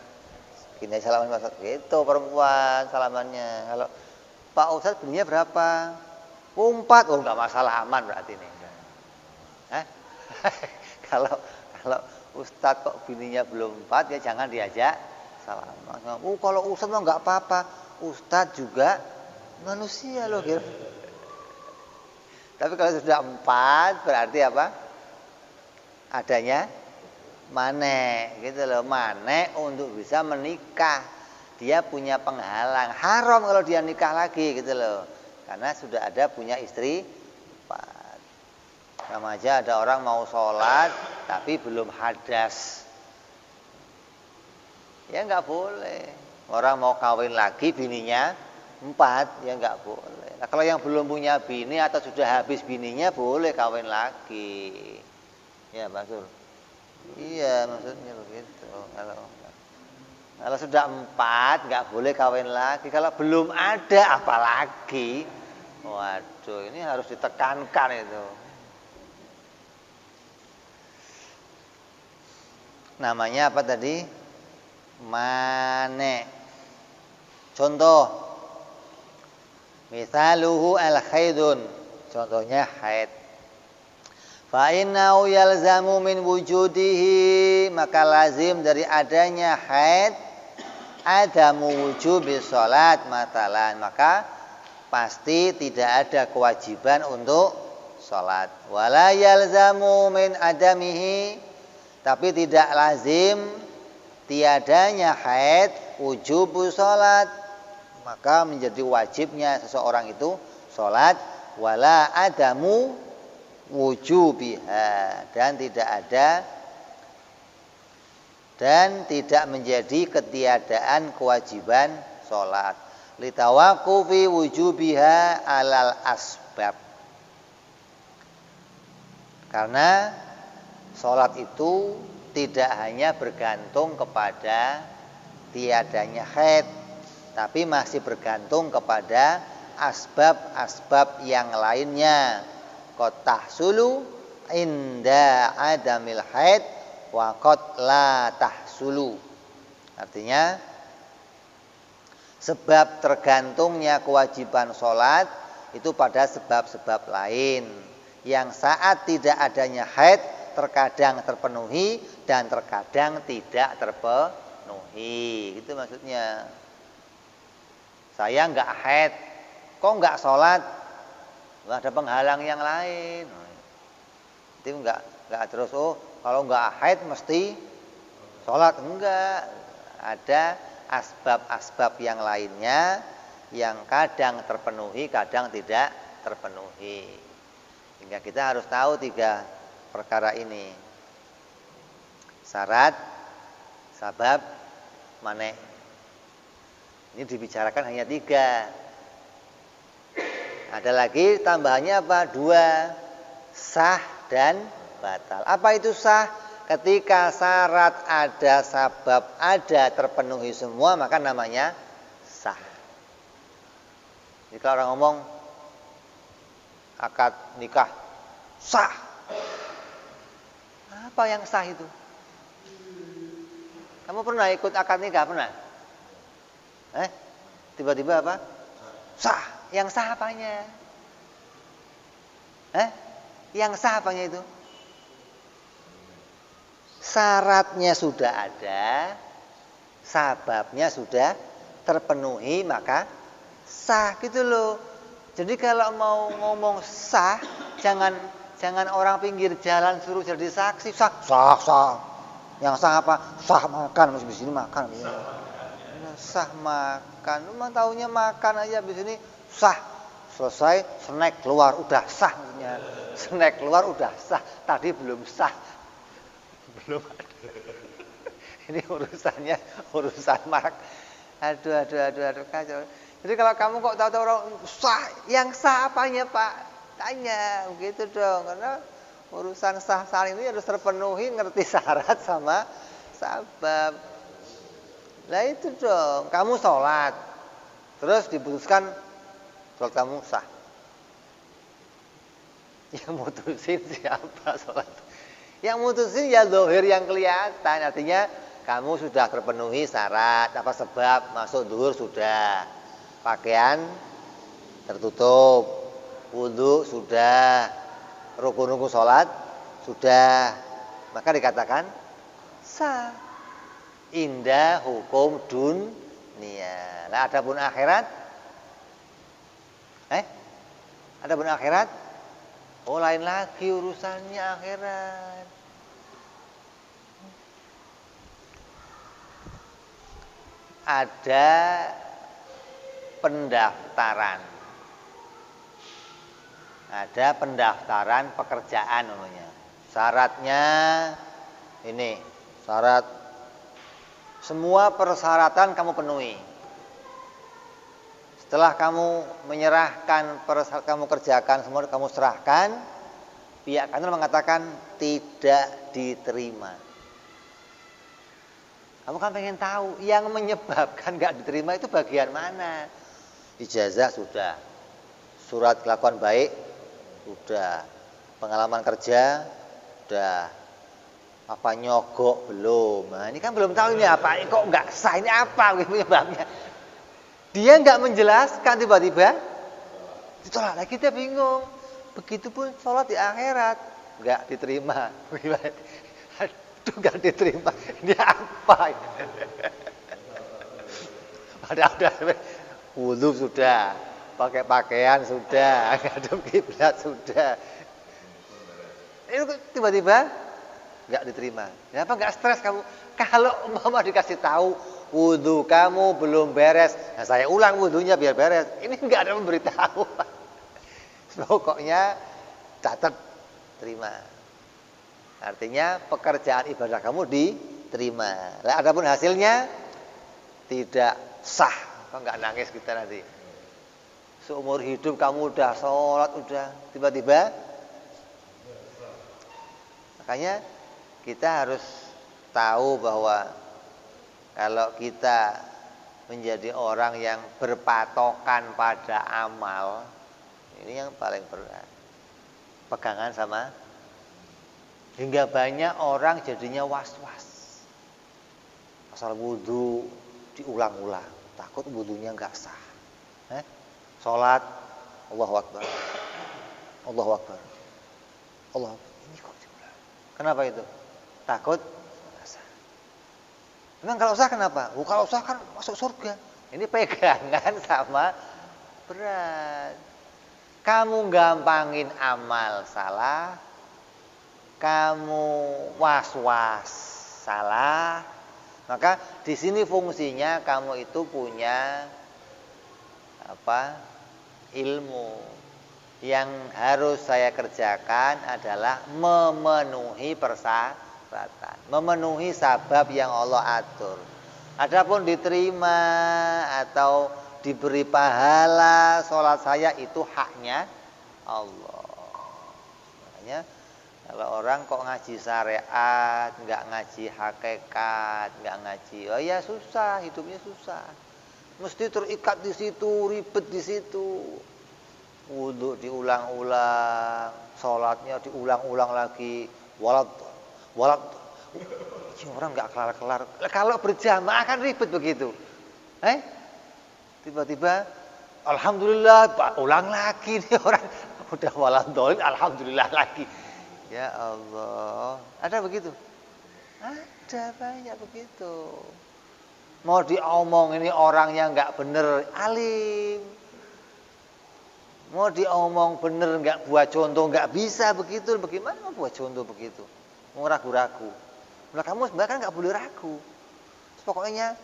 Gini salaman Pak Ustadz. Gitu perempuan salamannya. Kalau Pak Ustadz bininya berapa? 4, oh enggak masalah, aman berarti nih. Hah? kalau Ustadz kok bininya belum 4, ya jangan diajak salaman. Kalau Ustadz mah enggak apa-apa. Ustadz juga manusia loh, gitu. Tapi kalau sudah 4 berarti apa? Adanya mane, gitu loh. Mane untuk bisa menikah. Dia punya penghalang. Haram kalau dia nikah lagi, gitu loh. Karena sudah ada punya istri 4. Sama aja ada orang mau sholat tapi belum hadas. Ya nggak boleh. Orang mau kawin lagi bininya 4, ya nggak boleh. Nah, kalau yang belum punya bini atau sudah habis bininya boleh kawin lagi. Ya maksud. Iya maksudnya begitu. Kalau sudah 4 nggak boleh kawin lagi. Kalau belum ada apalagi. Waduh, ini harus ditekankan itu. Namanya apa tadi? Mane. Contoh. Misaluhu al-haidun. Contohnya haid. Fa innahu yalzamu min wujudihi, maka lazim dari adanya haid adamu wujubi sholat matalan, maka pasti tidak ada kewajiban untuk sholat. Wala yalzamu min adamihi, tapi tidak lazim tiadanya haid wujubu sholat, maka menjadi wajibnya seseorang itu sholat. Wala adamu wujubiha, dan tidak menjadi ketiadaan kewajiban sholat. Litawaqufi wujubiha alal asbab, karena sholat itu tidak hanya bergantung kepada tiadanya haid, tapi masih bergantung kepada asbab-asbab yang lainnya. Qad tahsulu inda adamil haid wa qad la tahsulu. Artinya sebab tergantungnya kewajiban sholat itu pada sebab-sebab lain yang saat tidak adanya haid terkadang terpenuhi dan terkadang tidak terpenuhi. Itu maksudnya. Saya nggak haid, kok nggak sholat? Nggak ada penghalang yang lain. Itu nggak terus kalau nggak haid mesti sholat, enggak. Ada asbab-asbab yang lainnya yang kadang terpenuhi, kadang tidak terpenuhi. Sehingga kita harus tahu 3 perkara ini. Syarat, sabab, mane. Ini dibicarakan hanya 3. Ada lagi tambahannya apa? 2, sah dan batal. Apa itu sah? Ketika syarat ada, sabab ada, terpenuhi semua, maka namanya sah. Jadi kalau orang ngomong akad nikah sah, apa yang sah itu? Kamu pernah ikut akad nikah? Pernah? Tiba-tiba apa? Sah. Yang sah apanya? Yang sah apanya itu? Syaratnya sudah ada, sababnya sudah terpenuhi, maka sah gitu loh. Jadi kalau mau ngomong sah, jangan orang pinggir jalan suruh jadi saksi. Sah. Yang sah apa? Sah makan, di sini makan. Sah makan, lu mah taunya makan aja, di sini sah. Selesai, snack keluar udah sah maksudnya. Snack keluar udah sah. Tadi belum sah. Belum ada. Ini urusan mak. Aduh kacau. Jadi kalau kamu kok tahu-tahu orang sah, yang sah apanya Pak? Tanya begitu dong, karena urusan sah ini harus terpenuhi, ngerti syarat sama sabab. Lah itu dong, kamu sholat, terus diputuskan sholat kamu sah. Yang mutusin siapa sholat? Yang mutusin ya zahir yang kelihatan, artinya kamu sudah terpenuhi syarat, apa sebab masuk zuhur sudah, pakaian tertutup, wudu sudah, rukun-rukun sholat sudah, maka dikatakan sah. Indah hukum dunia. Lah adapun akhirat, adapun akhirat, lain lagi urusannya akhirat. Ada pendaftaran. Ada pendaftaran pekerjaan namanya. Syaratnya ini, syarat semua persyaratan kamu penuhi. Setelah kamu menyerahkan, kamu kerjakan semua, kamu serahkan, pihak kantor mengatakan tidak diterima. Kamu kan pengen tahu yang menyebabkan nggak diterima itu bagian mana? Ijazah sudah, surat kelakuan baik sudah, pengalaman kerja sudah, apa nyogok belum? Nah, ini kan belum tahu ini apa, kok nggak sah, ini apa penyebabnya? Dia nggak menjelaskan, tiba-tiba ditolak lagi, kita bingung. Begitupun sholat di akhirat nggak diterima. Aduh, nggak diterima. Ini apa? Padahal udah wudu sudah, pakai pakaian sudah, ngadep kiblat sudah. Itu tiba-tiba nggak diterima. Kenapa nggak stres kamu? Kalau mama dikasih tahu wudu kamu belum beres, nah saya ulang wudunya biar beres. Ini nggak ada memberitahu. Pokoknya catat, terima. Artinya pekerjaan ibadah kamu diterima. Nah, adapun hasilnya tidak sah. Kok nggak nangis kita nanti? Seumur hidup kamu udah sholat, udah tiba-tiba. Makanya kita harus tahu bahwa kalau kita menjadi orang yang berpatokan pada amal, ini yang paling berat. Pegangan sama Hingga banyak orang jadinya was-was. Asal wudu diulang-ulang, takut wudunya nggak sah. Sholat, Allahu Akbar, Allahu Akbar, Allah. Ini kok diulang? Kenapa itu? Takut nggak sah. Memang kalau sah kenapa? Kalau sah kan masuk surga. Ini pegangan sama berat. Kamu gampangin amal salah, kamu was-was salah, maka di sini fungsinya kamu itu punya ilmu. Yang harus saya kerjakan adalah memenuhi persyaratan, memenuhi sabab yang Allah atur. Adapun diterima atau diberi pahala sholat saya itu haknya Allah. Makanya kalau orang kok ngaji syariat, nggak ngaji hakikat, nggak ngaji, oh ya susah, hidupnya susah. Mesti terikat di situ, ribet di situ. Wudu diulang-ulang, sholatnya diulang-ulang lagi, walat. Orang nggak kelar-kelar. Kalau berjamaah kan ribet begitu. Tiba-tiba, alhamdulillah, ulang lagi nih orang udah waladolin, alhamdulillah lagi. Ya Allah, ada begitu? Ada banyak begitu. Mau diomong ini orang yang nggak bener alim, mau diomong bener nggak buat contoh nggak bisa begitu. Bagaimana mau buat contoh begitu? Mau ragu-ragu. Nah, kamu sebenarnya kan nggak boleh ragu. Pokoknya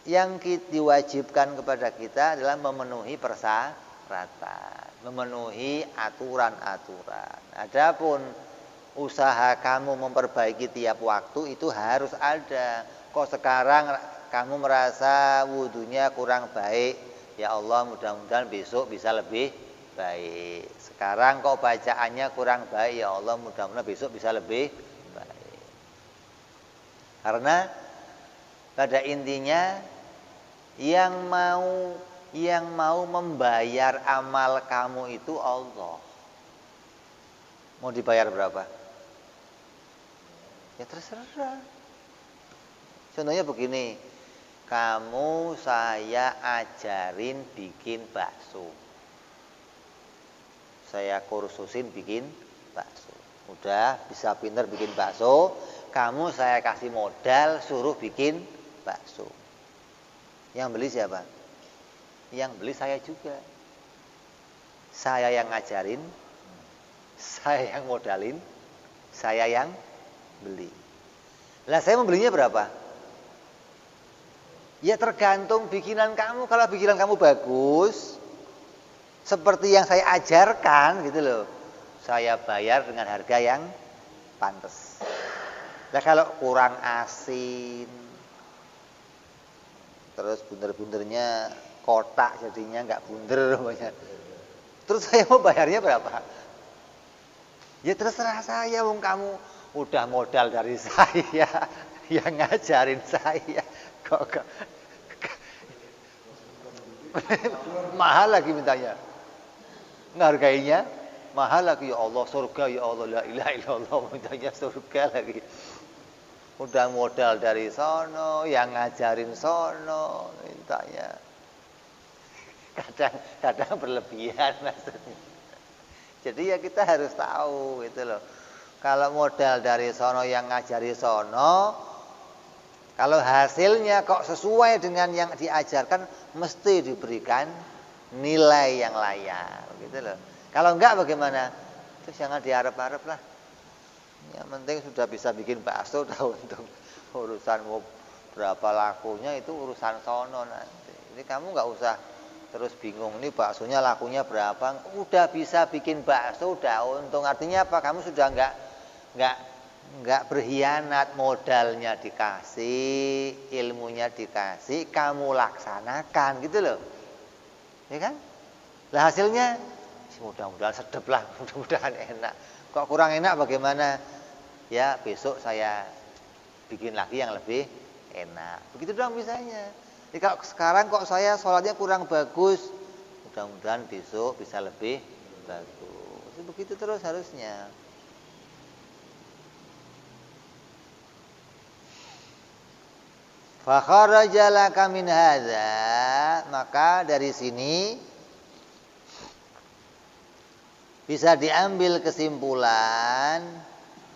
yang diwajibkan kepada kita adalah memenuhi persyaratan, memenuhi aturan-aturan. Adapun usaha kamu memperbaiki tiap waktu itu harus ada. Kok sekarang kamu merasa wudunya kurang baik, ya Allah mudah-mudahan besok bisa lebih baik. Sekarang kok bacaannya kurang baik, ya Allah mudah-mudahan besok bisa lebih baik. Karena pada intinya yang mau membayar amal kamu itu Allah. Mau dibayar berapa? Ya terserah. Contohnya begini, kamu saya ajarin bikin bakso. Saya kursusin bikin bakso. Udah bisa pinter bikin bakso, kamu saya kasih modal suruh bikin bakso. Yang beli siapa? Yang beli saya juga. Saya yang ngajarin, saya yang modalin, saya yang beli. Lah saya membelinya berapa? Ya tergantung bikinan kamu. Kalau bikinan kamu bagus, seperti yang saya ajarkan gitu loh, saya bayar dengan harga yang pantas. Nah kalau kurang asin, terus bunder-bundernya kotak jadinya nggak bunder, terus saya mau bayarnya berapa? Ya terserah saya, wong kamu udah modal dari saya, yang ngajarin saya, kok mahal lagi mintanya, ngargainya mahal lagi. Ya Allah surga, ya Allah la ilaha illallah, mintanya surga lagi. Udah modal dari sono, yang ngajarin sono, mintanya kadang berlebihan maksudnya. Jadi ya kita harus tahu gitu loh. Kalau modal dari sono, yang ngajari sono, kalau hasilnya kok sesuai dengan yang diajarkan, mesti diberikan nilai yang layak gitu loh. Kalau enggak bagaimana? Itu jangan diharap-harap lah. Yang penting sudah bisa bikin bakso, udah untung. Urusan mau berapa lakunya itu urusan sono nanti. Jadi kamu nggak usah terus bingung, ini baksonya lakunya berapa. Udah bisa bikin bakso, udah untung. Artinya apa? Kamu sudah nggak berkhianat. Modalnya dikasih, ilmunya dikasih, kamu laksanakan gitu loh. Ya kan? Lah hasilnya mudah-mudahan sedap lah, mudah-mudahan enak. Kok kurang enak bagaimana? Ya besok saya bikin lagi yang lebih enak. Begitu doang bisanya. Jadi kalau sekarang kok saya sholatnya kurang bagus, mudah-mudahan besok bisa lebih bagus. Begitu terus harusnya. Fa kharaja laka min hadza, maka dari sini bisa diambil kesimpulan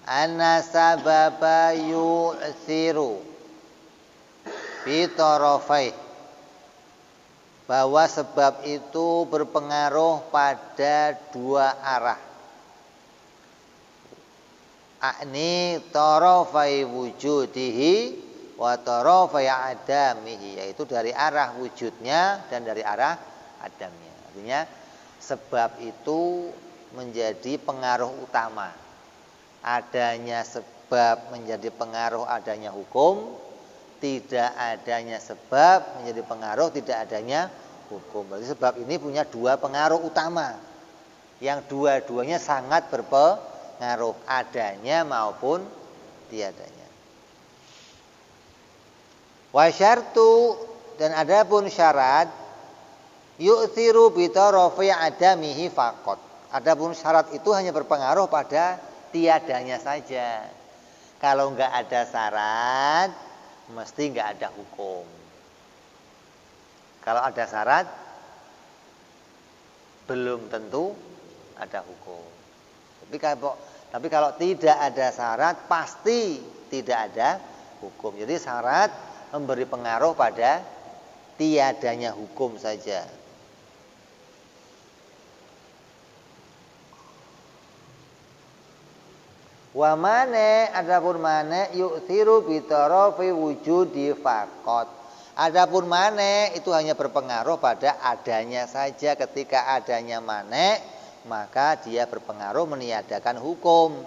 anna sababa yu'thiru bi tarafai, bahwa sebab itu berpengaruh pada dua arah. Akni tarafai wujudihi wa tarafai adamihi, yaitu dari arah wujudnya dan dari arah adamnya. Artinya sebab itu menjadi pengaruh utama. Adanya sebab menjadi pengaruh adanya hukum, tidak adanya sebab menjadi pengaruh tidak adanya hukum. Berarti sebab ini punya dua pengaruh utama, yang dua-duanya sangat berpengaruh, adanya maupun tiadanya. Wa syartu, dan adapun syarat, yu'thiru bi tarafi adamihi faqat. Adapun syarat itu hanya berpengaruh pada tiadanya saja. Kalau enggak ada syarat, mesti enggak ada hukum. Kalau ada syarat, belum tentu ada hukum. Tapi kalau tidak ada syarat, pasti tidak ada hukum. Jadi syarat memberi pengaruh pada tiadanya hukum saja. Wa mane, adapun mane yu'thiru bi tarafi wujudi faqat. Adapun mane itu hanya berpengaruh pada adanya saja. Ketika adanya mane, maka dia berpengaruh meniadakan hukum.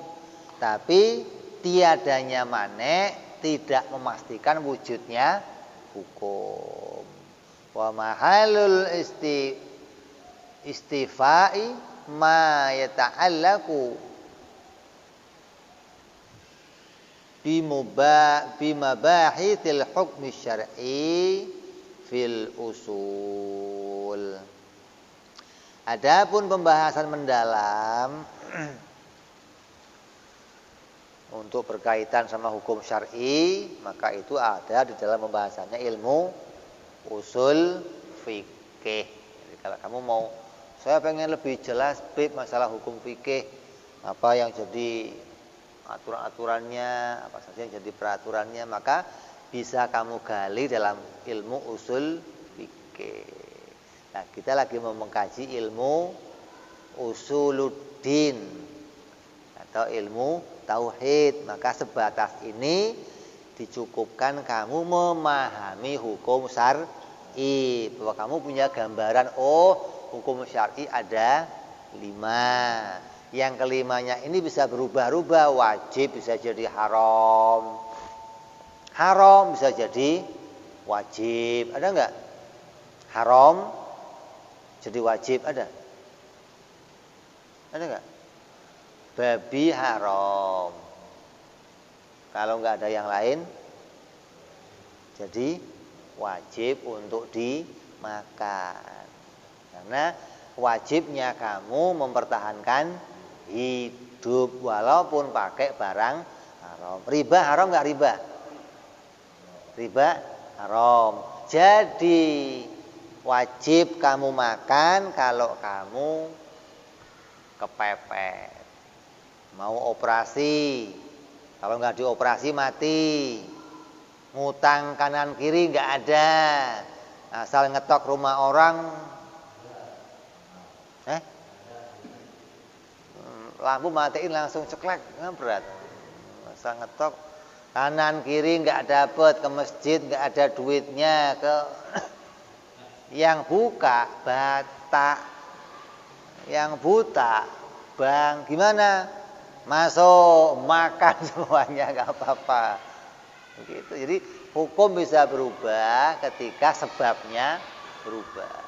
Tapi tiadanya mane tidak memastikan wujudnya hukum. Wa mahalul istifai ma yata'allaku bimabahithil hukmi syar'i fil usul. Adapun pembahasan mendalam untuk berkaitan sama hukum syar'i, maka itu ada di dalam pembahasannya ilmu usul fikih. Jadi kalau kamu mau, saya pengen lebih jelas masalah hukum fikih, apa yang jadi aturan-aturannya, apa saja yang jadi peraturannya, maka bisa kamu gali dalam ilmu usul fikih. Nah, kita lagi mau mengkaji ilmu usuluddin atau ilmu tauhid, maka sebatas ini dicukupkan kamu memahami hukum syar'i, bahwa kamu punya gambaran, oh hukum syar'i ada 5. Yang kelimanya ini bisa berubah-ubah, wajib bisa jadi haram, haram bisa jadi wajib, ada enggak? Haram jadi wajib, ada enggak? Babi haram, kalau enggak ada yang lain jadi wajib untuk dimakan. Karena wajibnya kamu mempertahankan hidup walaupun pakai barang haram. Riba haram enggak riba? Riba haram. Jadi wajib kamu makan kalau kamu kepepet, mau operasi, kalau nggak dioperasi mati, ngutang kanan kiri nggak ada, asal ngetok rumah orang, lampu matiin langsung ceklek, berat, asal ngetok kanan kiri nggak dapet, ke masjid nggak ada duitnya, ke yang buka batak, yang buta bang, gimana? Masuk makan semuanya nggak apa-apa. Begitu. Jadi hukum bisa berubah ketika sebabnya berubah.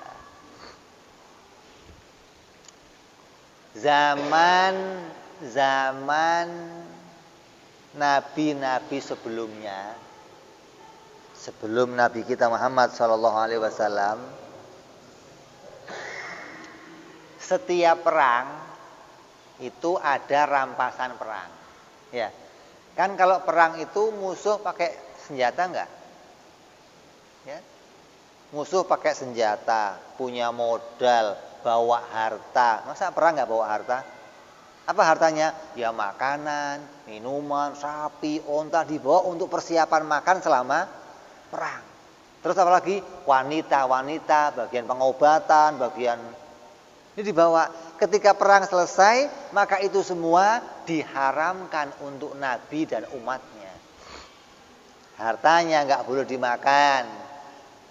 Zaman nabi-nabi sebelumnya, sebelum Nabi kita Muhammad SAW, setiap perang itu ada rampasan perang. Ya, kan kalau perang itu musuh pakai senjata enggak? Ya. Musuh pakai senjata, punya modal, bawa harta. Masa perang nggak bawa harta? Apa hartanya? Ya makanan, minuman, sapi, onta dibawa untuk persiapan makan selama perang. Terus apa lagi? Wanita-wanita, bagian pengobatan, bagian ini dibawa. Ketika perang selesai, maka itu semua diharamkan untuk Nabi dan umatnya. Hartanya nggak boleh dimakan,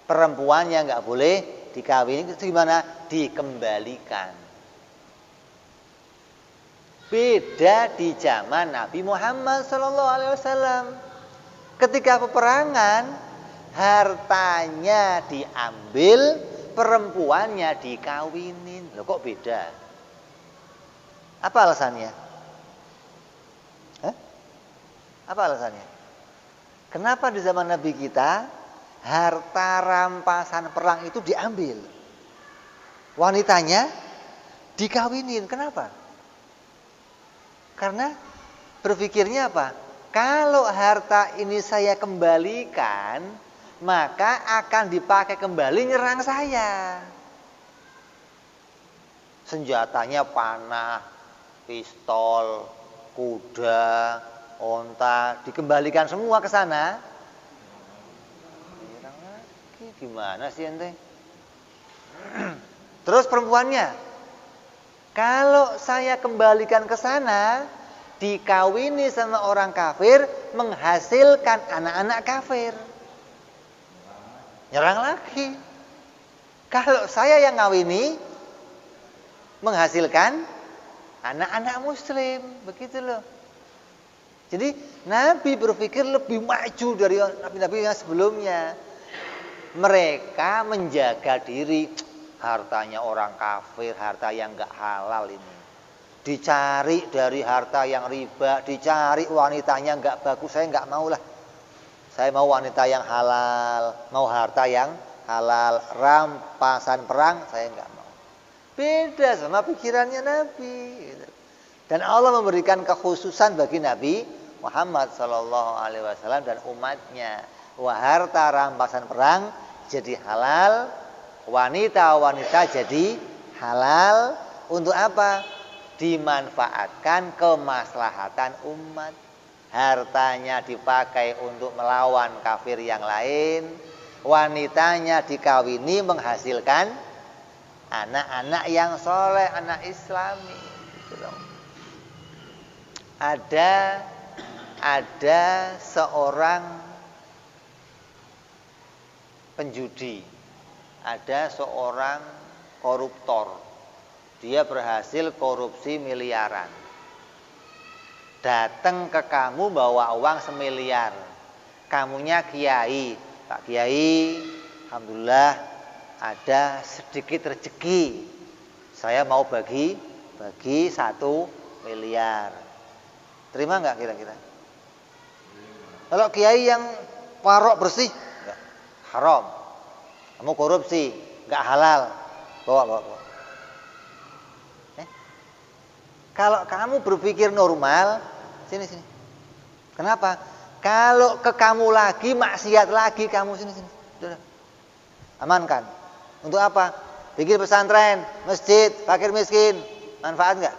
perempuannya nggak boleh dikawini. Itu gimana? Dikembalikan. Beda di zaman Nabi Muhammad SAW. Ketika peperangan, hartanya diambil, perempuannya dikawinin. Loh kok beda? Apa alasannya? Hah? Apa alasannya? Kenapa di zaman Nabi kita harta rampasan perang itu diambil, wanitanya dikawinin? Kenapa? Karena berpikirnya apa? Kalau harta ini saya kembalikan, maka akan dipakai kembali nyerang saya. Senjatanya panah, pistol, kuda, onta, dikembalikan semua ke sana. Gimana sih ente? Terus perempuannya, kalau saya kembalikan ke sana, dikawini sama orang kafir, menghasilkan anak-anak kafir. Nyerang lagi. Kalau saya yang ngawini, menghasilkan anak-anak muslim. Begitu loh. Jadi Nabi berpikir lebih maju dari nabi-nabi yang sebelumnya. Mereka menjaga diri. Hartanya orang kafir, harta yang gak halal ini. Dicari dari harta yang riba, dicari wanitanya gak bagus, saya gak mau lah. Saya mau wanita yang halal, mau harta yang halal, rampasan perang saya gak mau. Beda sama pikirannya Nabi. Dan Allah memberikan kekhususan bagi Nabi Muhammad SAW dan umatnya. Wah, harta rampasan perang jadi halal, wanita-wanita jadi halal. Untuk apa? Dimanfaatkan kemaslahatan umat. Hartanya dipakai untuk melawan kafir yang lain, wanitanya dikawini menghasilkan anak-anak yang soleh, anak Islami. Ada seorang penjudi, ada seorang koruptor, dia berhasil korupsi miliaran. Datang ke kamu bawa uang 1 miliar. Kamunya kiai, Pak Kiai, alhamdulillah ada sedikit rezeki. Saya mau bagi 1 miliar. Terima nggak kira-kira? Kalau kiai yang parok bersih, enggak, haram. Kamu korupsi, nggak halal. Bawa. Kalau kamu berpikir normal, sini. Kenapa? Kalau ke kamu lagi, maksiat lagi kamu sini. Sudah. Amankan. Untuk apa? Bikin pesantren, masjid, fakir miskin. Manfaat nggak?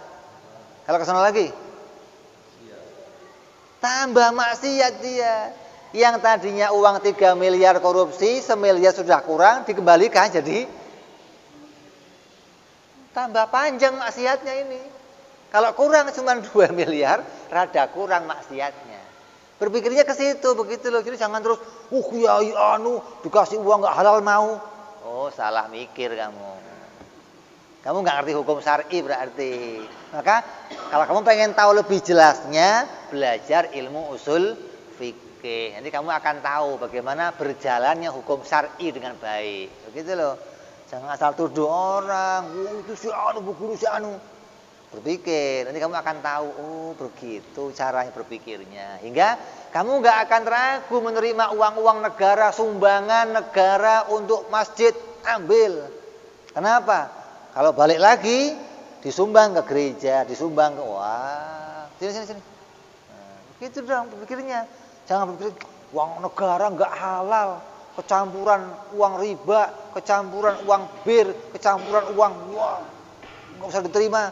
Kalau ke sana lagi? Tambah maksiat dia. Yang tadinya uang 3 miliar korupsi, 1 miliar sudah kurang, dikembalikan jadi tambah panjang maksiatnya ini. Kalau kurang cuma 2 miliar, rada kurang maksiatnya. Berpikirnya ke situ, begitu loh. Jadi jangan terus, kiai dikasih uang nggak halal mau. Oh, salah mikir kamu. Kamu nggak ngerti hukum syar'i berarti. Maka kalau kamu pengen tahu lebih jelasnya, belajar ilmu usul fikih. Nanti kamu akan tahu bagaimana berjalannya hukum syar'i dengan baik. Begitu loh. Jangan asal tuduh orang, itu si bu guru si Berpikir, nanti kamu akan tahu, begitu caranya berpikirnya. Hingga kamu nggak akan ragu menerima uang-uang negara, sumbangan negara untuk masjid, ambil. Kenapa? Kalau balik lagi, disumbang ke gereja, disumbang ke, sini. Nah, begitu dong berpikirnya. Jangan berpikir, uang negara nggak halal, kecampuran uang riba, kecampuran uang bir, kecampuran uang, wah, nggak usah diterima,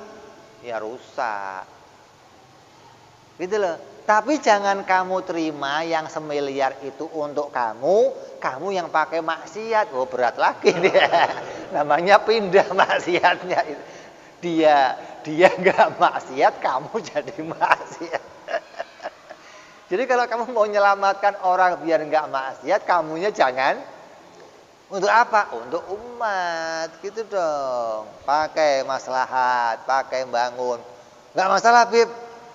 ya rusak. Gitu loh. Tapi jangan kamu terima yang semiliar itu untuk kamu yang pakai maksiat. Oh, berat lagi dia. Namanya pindah maksiatnya. Dia nggak maksiat, kamu jadi maksiat. Jadi kalau kamu mau menyelamatkan orang biar nggak maksiat, kamunya jangan. Untuk apa? Untuk umat, gitu dong. Pakai maslahat, pakai bangun. Nggak masalah, Bib.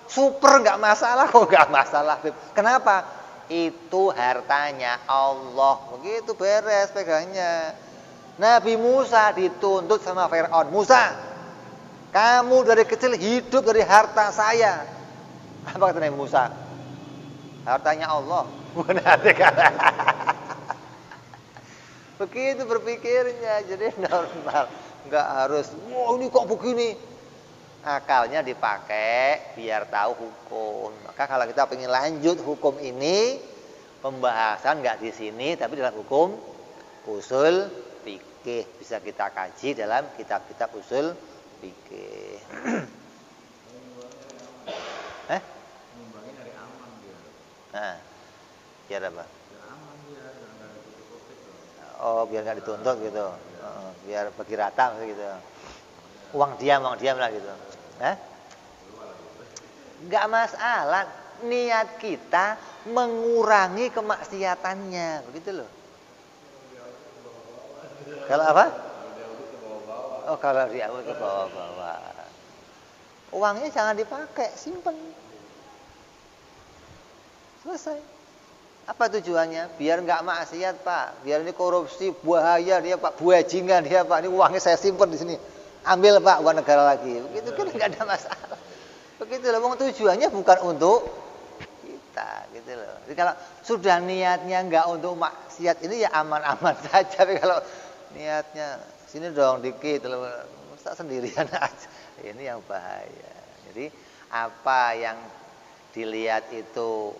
Super nggak masalah kok, nggak masalah, Bib. Kenapa? Itu hartanya Allah. Begitu beres pegangnya. Nabi Musa dituntut sama Fir'aun. Musa, kamu dari kecil hidup dari harta saya. Apa kata Nabi Musa? Hartanya Allah. Begitu berpikirnya, jadi normal. Nggak harus, wah ini kok begini. Akalnya dipakai biar tahu hukum. Maka kalau kita ingin lanjut hukum ini, pembahasan nggak di sini, tapi dalam hukum usul fikih bisa kita kaji dalam kitab-kitab usul fikih. Nah, biar apa? Oh, biar nggak dituntut gitu. Biar bagi rata gitu. Uang diam lah gitu. Nggak masalah. Niat kita mengurangi kemaksiatannya, begitu loh. Kalau apa? Oh, kalau diambil ke bawah-bawah. Uangnya jangan dipakai, simpen. Selesai. Apa tujuannya? Biar nggak maksiat, Pak. Biar ini korupsi, bahaya dia, Pak. Bajingan dia, Pak. Ini uangnya saya simpen di sini. Ambil, Pak, uang negara lagi. Begitu kan nggak ada masalah. Begitu loh. Tujuannya bukan untuk kita, gitu loh. Jadi kalau sudah niatnya nggak untuk maksiat ini ya aman-aman saja. Tapi kalau niatnya sini dong dikit, tak sendirian aja. Ini yang bahaya. Jadi apa yang dilihat itu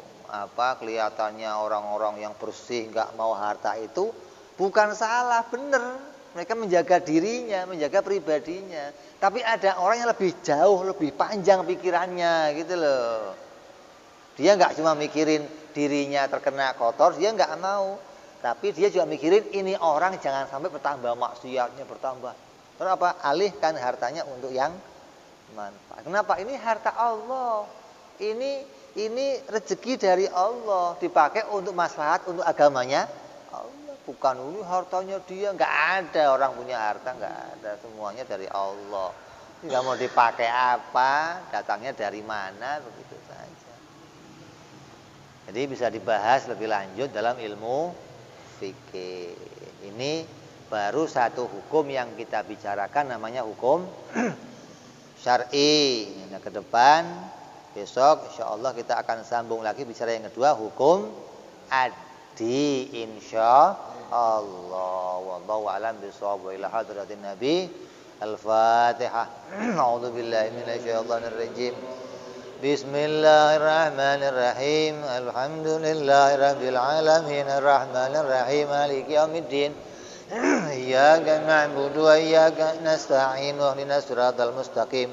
kelihatannya orang-orang yang bersih nggak mau harta itu bukan salah, bener. Mereka menjaga dirinya, menjaga pribadinya. Tapi ada orang yang lebih jauh, lebih panjang pikirannya, gitu loh. Dia nggak cuma mikirin dirinya terkena kotor, dia nggak mau. Tapi dia juga mikirin ini orang jangan sampai bertambah maksiatnya bertambah. Kenapa? Alihkan hartanya untuk yang manfaat. Kenapa? Ini harta Allah. Ini rezeki dari Allah, dipakai untuk maslahat, untuk agamanya Allah. Bukan ini hartanya dia, nggak ada orang punya harta, nggak ada, semuanya dari Allah. Nggak mau dipakai apa, datangnya dari mana, begitu saja. Jadi bisa dibahas lebih lanjut dalam ilmu fikih. Ini baru satu hukum yang kita bicarakan, namanya hukum syar'i. Nah, ke depan besok insyaallah kita akan sambung lagi bicara yang kedua, hukum adi insyaallah. Wallahu a'lam bishawab. Wa ila hadratin nabi. Al-Fatihah. A'udzu billahi minasyaitonir rajim. Bismillahirrahmanirrahim. Alhamdulillahirabbil alamin arrahmanir rahim maliki yaumiddin. Iyyaka na'budu wa iyyaka nasta'in. Ihdinas siratal mustaqim.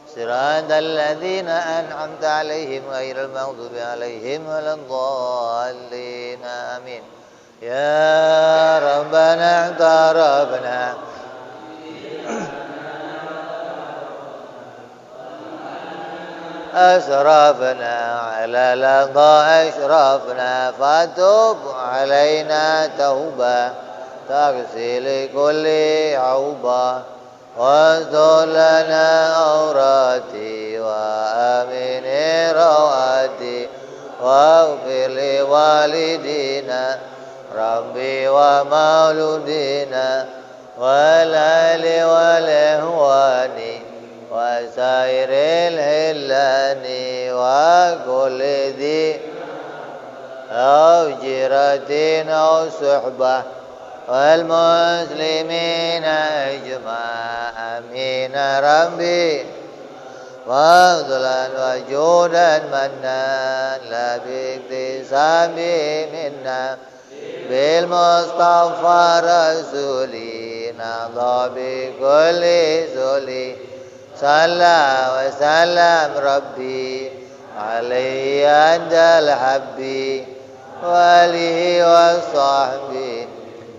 Siratal ladzina an'amta 'alaihim ghairil maghdubi 'alaihim waladdallin. Amin. Ya Rabbana tarabna أسرفنا على لظى أشرفنا فتب علينا توبة تغسل كل عوبة واستر لنا عوراتي وآمن رواتي واغفر لوالدينا ربي ومولودينا والأهل والإخوان وسائر الهلان وكل ذي أو جيرة أو صحبة والمسلمين أجمع آمين ربي فضلا وجودا منا لا باكتساب منا بالمصطفى رسولي نضى بكل سولي صلى وسلم ربي عليه عند الحب وآله وصحبه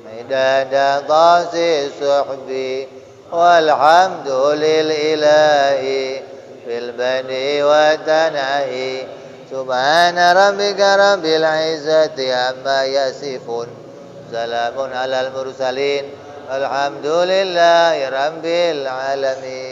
مداد طاس صحبي والحمد للإله في البدء والتناهي سبحان ربك رب العزة عما يصفون سلام على المرسلين الحمد لله رب العالمين.